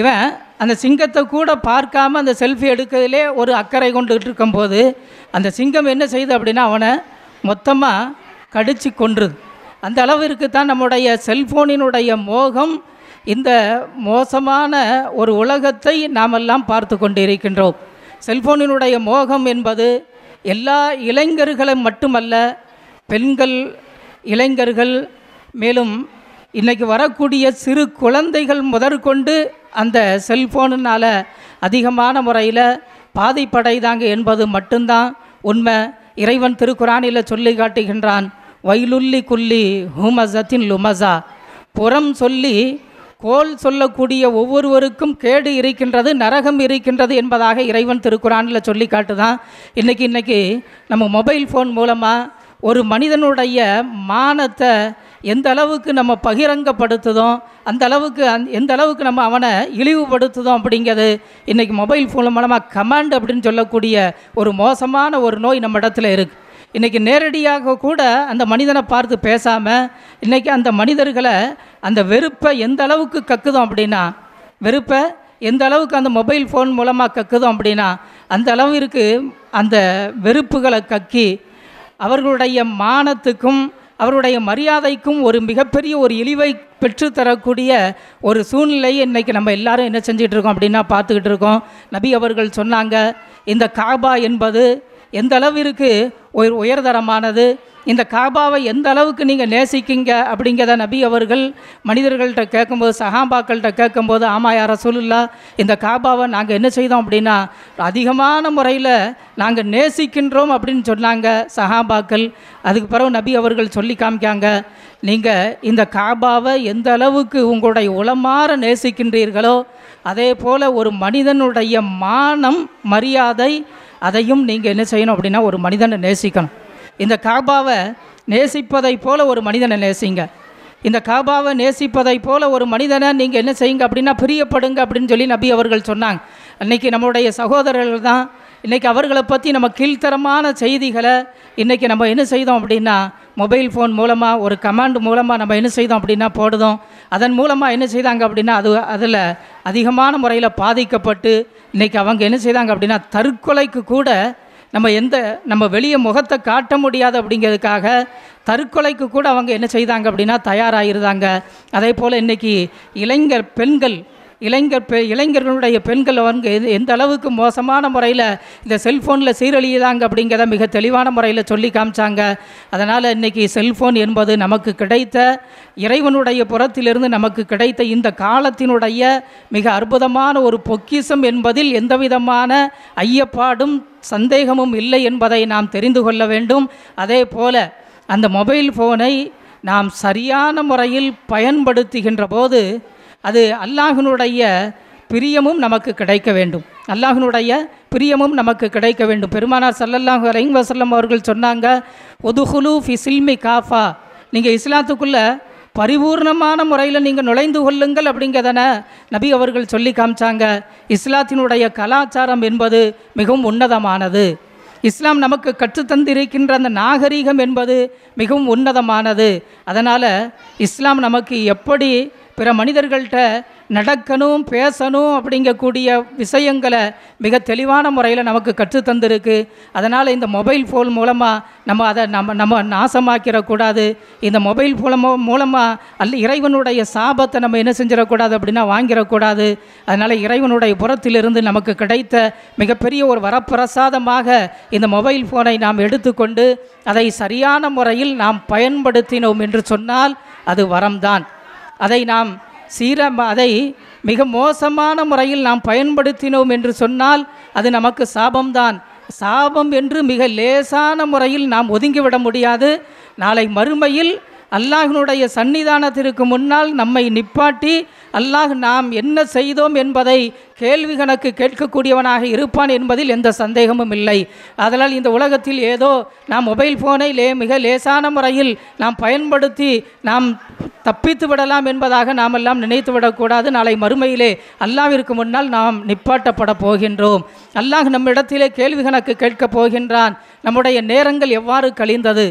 இவன் அந்த சிங்கத்தை கூட பார்க்காம அந்த செல்ஃபி எடுக்கிறதுலே ஒரு அக்கறை கொண்டுகிட்டு இருக்கும்போது அந்த சிங்கம் என்ன செய்யுது அப்படின்னா அவனை மொத்தமாக கடிச்சு கொன்றுது. அந்த அளவிற்கு தான் நம்முடைய செல்ஃபோனினுடைய மோகம். இந்த மோசமான ஒரு உலகத்தை நாமெல்லாம் பார்த்து கொண்டு இருக்கின்றோம். செல்ஃபோனினுடைய மோகம் என்பது எல்லா இளைஞர்களும் மட்டுமல்ல, பெண்கள், இளைஞர்கள், மேலும் இன்றைக்கி வரக்கூடிய சிறு குழந்தைகள் முதற்கொண்டு அந்த செல்ஃபோனுனால் அதிகமான முறையில் பாதிப்படைதாங்க என்பது மட்டும்தான் உண்மை. இறைவன் திருக்குரானில் சொல்லி காட்டுகின்றான், வைலுல்லி குல்லி ஹுமசத்தின் லுமசா. புறம் சொல்லி கோல் சொல்லக்கூடிய ஒவ்வொருவருக்கும் கேடு இருக்கின்றது, நரகம் இருக்கின்றது என்பதாக இறைவன் திருக்குரானில் சொல்லி காட்டுதான். இன்றைக்கி நம்ம மொபைல் ஃபோன் மூலமாக ஒரு மனிதனுடைய மானத்தை எந்த அளவுக்கு நம்ம பகிரங்கப்படுத்துதோம், அந்த அளவுக்கு எந்த அளவுக்கு நம்ம அவனை இழிவுபடுத்துதோம் அப்படிங்கிறது இன்றைக்கி மொபைல் ஃபோன் மூலமாக கமாண்ட் அப்படின்னு சொல்லக்கூடிய ஒரு மோசமான ஒரு நோய் நம்ம இடத்துல இருக்குது. இன்றைக்கி நேரடியாக கூட அந்த மனிதனை பார்த்து பேசாமல் இன்றைக்கி அந்த மனிதர்களை அந்த வெறுப்பை எந்த அளவுக்கு கக்குதோம் அப்படின்னா, வெறுப்பை எந்த அளவுக்கு அந்த மொபைல் ஃபோன் மூலமாக கக்குதோம் அப்படின்னா அந்த அளவிற்கு அந்த வெறுப்புகளை கக்கி அவர்களுடைய மானத்துக்கும் அவருடைய மரியாதைக்கும் ஒரு மிகப்பெரிய ஒரு இழிவை பெற்றுத்தரக்கூடிய ஒரு சூழ்நிலையை இன்றைக்கி நம்ம எல்லாரும் என்ன செஞ்சிட்ருக்கோம் அப்படின்னா பார்த்துக்கிட்டு இருக்கோம். நபி அவர்கள் சொன்னாங்க, இந்த காபா என்பது எந்த அளவிற்கு உயர்தரமானது, இந்த காபாவை எந்த அளவுக்கு நீங்கள் நேசிக்கிங்க அப்படிங்கிறத நபி அவர்கள் மனிதர்கள்ட்ட கேட்கும்போது, சஹாபாக்கள்கிட்ட கேட்கும்போது, ஆமாம் யா ரசூலுல்லாஹ், இந்த காபாவை நாங்கள் என்ன செய்தோம் அப்படின்னா அதிகமான முறையில் நாங்கள் நேசிக்கின்றோம் அப்படின்னு சொன்னாங்க சஹாபாக்கள். அதுக்கு பிறகு நபி அவர்கள் சொல்லி காமிக்காங்க, நீங்கள் இந்த காபாவை எந்த அளவுக்கு உங்களுடைய உளமாற நேசிக்கின்றீர்களோ அதே போல் ஒரு மனிதனுடைய மானம், மரியாதை, அதையும் நீங்கள் என்ன செய்யணும் அப்படின்னா ஒரு மனிதனை நேசிக்கணும். இந்த காபாவை நேசிப்பதை போல் ஒரு மனிதனை நேசிங்க. இந்த காபாவை நேசிப்பதை போல் ஒரு மனிதனை நீங்கள் என்ன செய்யுங்க அப்படின்னா பிரியப்படுங்க அப்படின்னு சொல்லி நபி அவர்கள் சொன்னாங்க. இன்றைக்கி நம்மளுடைய சகோதரர்கள் தான் இன்றைக்கி அவர்களை பற்றி நம்ம கீழ்த்தரமான செய்திகளை இன்றைக்கி நம்ம என்ன செய்தோம் அப்படின்னா மொபைல் ஃபோன் மூலமாக ஒரு கமாண்ட் மூலமாக நம்ம என்ன செய்தோம் அப்படின்னா போடுதோம். அதன் மூலமாக என்ன செய்தாங்க அப்படின்னா அதில் அதிகமான முறையில் பாதிக்கப்பட்டு இன்றைக்கி அவங்க என்ன செய்தாங்க அப்படின்னா தற்கொலைக்கு கூட நம்ம வெளியே முகத்தை காட்ட முடியாது அப்படிங்கிறதுக்காக தற்கொலைக்கு கூட அவங்க என்ன செய்தாங்க அப்படின்னா தயாராகிருந்தாங்க. அதே போல் இன்றைக்கி இளைஞர்களுடைய பெண்கள் அவங்க எந்த அளவுக்கு மோசமான முறையில் இந்த செல்ஃபோனில் சீரழியுதாங்க அப்படிங்கிறத மிக தெளிவான முறையில் சொல்லி காமிச்சாங்க. அதனால் இன்றைக்கி செல்ஃபோன் என்பது நமக்கு கிடைத்த இறைவனுடைய புறத்திலிருந்து நமக்கு கிடைத்த இந்த காலத்தினுடைய மிக அற்புதமான ஒரு பொக்கிஷம் என்பதில் எந்தவிதமான ஐயப்பாடும் சந்தேகமும் இல்லை என்பதை நாம் தெரிந்து கொள்ள வேண்டும். அதே போல் அந்த மொபைல் ஃபோனை நாம் சரியான முறையில் பயன்படுத்துகின்ற போது அது அல்லாஹ்வினுடைய பிரியமும் நமக்கு கிடைக்க வேண்டும். அல்லாஹ்வினுடைய பிரியமும் நமக்கு கிடைக்க வேண்டும். பெருமானார் ஸல்லல்லாஹு அலைஹி வஸல்லம் அவர்கள் சொன்னாங்க, உதுஹுலு ஃபி சில்மி காஃபா, நீங்கள் இஸ்லாத்துக்குள்ளே பரிபூர்ணமான முறையில் நீங்கள் நுழைந்து கொள்ளுங்கள் அப்படிங்கிறதன நபி அவர்கள் சொல்லி காமிச்சாங்க. இஸ்லாத்தினுடைய கலாச்சாரம் என்பது மிகவும் உன்னதமானது. இஸ்லாம் நமக்கு கற்றுத்தந்திருக்கின்ற அந்த நாகரீகம் என்பது மிகவும் உன்னதமானது. அதனால் இஸ்லாம் நமக்கு எப்படி பிற மனிதர்கள்ட்ட நடக்கணும், பேசணும் அப்படிங்கக்கூடிய விஷயங்களை மிக தெளிவான முறையில் நமக்கு கற்றுத்தந்திருக்கு. அதனால் இந்த மொபைல் ஃபோன் மூலமாக அதை நம்ம நாசமாக்கிடக்கூடாது. இந்த மொபைல் மூலமாக இறைவனுடைய சாபத்தை நம்ம என்ன செஞ்சிடக்கூடாது அப்படின்னா வாங்கிடக்கூடாது. அதனால் இறைவனுடைய புறத்திலிருந்து நமக்கு கிடைத்த மிகப்பெரிய ஒரு வரப்பிரசாதமாக இந்த மொபைல் ஃபோனை நாம் எடுத்துக்கொண்டு அதை சரியான முறையில் நாம் பயன்படுத்தினோம் என்று சொன்னால் அது வரம்தான். அதை மிக மோசமான முறையில் நாம் பயன்படுத்தினோம் என்று சொன்னால் அது நமக்கு சாபம்தான். சாபம் என்று மிக லேசான முறையில் நாம் ஒதுங்கிவிட முடியாது. நாளை மறுமையில் அல்லாஹ்வினுடைய சன்னிதானத்திற்கு முன்னால் நம்மை நிப்பாட்டி அல்லாஹ் நாம் என்ன செய்தோம் என்பதை கேள்வி கணக்கு கேட்கக்கூடியவனாக இருப்பான் என்பதில் எந்த சந்தேகமும் இல்லை. அதனால் இந்த உலகத்தில் ஏதோ நாம் மொபைல் ஃபோனை மிக லேசான முறையில் நாம் பயன்படுத்தி நாம் தப்பித்து விடலாம் என்பதாக நாம் எல்லாம் நினைத்து விடக்கூடாது. நாளை மறுமையிலே அல்லாஹ்விற்கு முன்னால் நாம் நிப்பாட்டப்பட போகின்றோம். அல்லாஹ் நம்மிடத்திலே கேள்வி கணக்கு கேட்கப் போகின்றான். நம்முடைய நேரங்கள் எவ்வாறு கழிந்தது,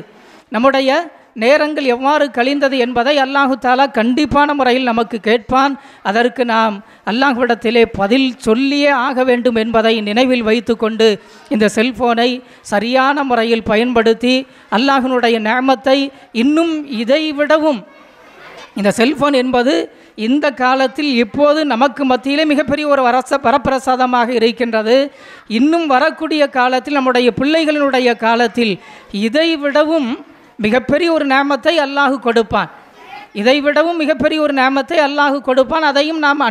நம்முடைய நேரங்கள் எவ்வாறு கழிந்தது என்பதை அல்லாஹு தாலா கண்டிப்பான முறையில் நமக்கு கேட்பான். அதற்கு நாம் அல்லாஹ்விடத்திலே பதில் சொல்லியே ஆக வேண்டும் என்பதை நினைவில் வைத்து கொண்டு இந்த செல்ஃபோனை சரியான முறையில் பயன்படுத்தி அல்லாஹ்வினுடைய நிஅமத்தை இன்னும் இதைவிடவும், இந்த செல்ஃபோன் என்பது இந்த காலத்தில் இப்போது நமக்கு மத்தியிலே மிகப்பெரிய ஒரு வரப்பிரசாதமாக இருக்கின்றது. இன்னும் வரக்கூடிய காலத்தில் நம்முடைய பிள்ளைகளினுடைய காலத்தில் இதைவிடவும் மிகப்பெரிய ஒரு நிஅமத்தை அல்லாஹ் கொடுப்பான். இதைவிடவும் மிகப்பெரிய ஒரு நிஅமத்தை அல்லாஹ் கொடுப்பான். அதையும் நாம்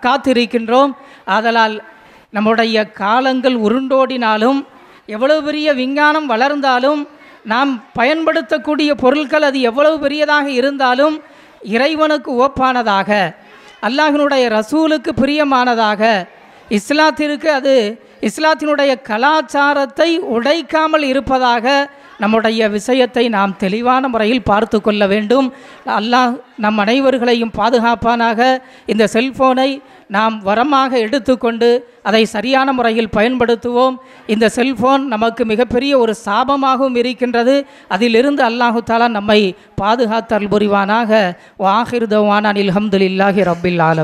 காத்திருக்கின்றோம். ஆதலால் நம்முடைய காலங்கள் உருண்டோடினாலும், எவ்வளவு பெரிய விஞ்ஞானம் வளர்ந்தாலும், நாம் பயன்படுத்தக்கூடிய பொருட்கள் அது எவ்வளவு பெரியதாக இருந்தாலும் இறைவனுக்கு ஒப்பானதாக, அல்லாஹ்வினுடைய ரசூலுக்கு பிரியமானதாக, இஸ்லாத்திற்கு அது இஸ்லாத்தினுடைய கலாச்சாரத்தை உடைக்காமல் இருப்பதாக நம்முடைய விஷயத்தை நாம் தெளிவான முறையில் பார்த்து கொள்ள வேண்டும். அல்லாஹ் நம் அனைவர்களையும் பாதுகாப்பானாக. இந்த செல்ஃபோனை நாம் வரமாக எடுத்துக்கொண்டு அதை சரியான முறையில் பயன்படுத்துவோம். இந்த செல்ஃபோன் நமக்கு மிகப்பெரிய ஒரு சாபமாகவும் இருக்கின்றது. அதிலிருந்து அல்லாஹு தாலா நம்மை பாதுகாத்தல் புரிவானாக. வாஹிர் தவானா அல்ஹம்துலில்லாஹி ரப்பில் ஆலமீன்.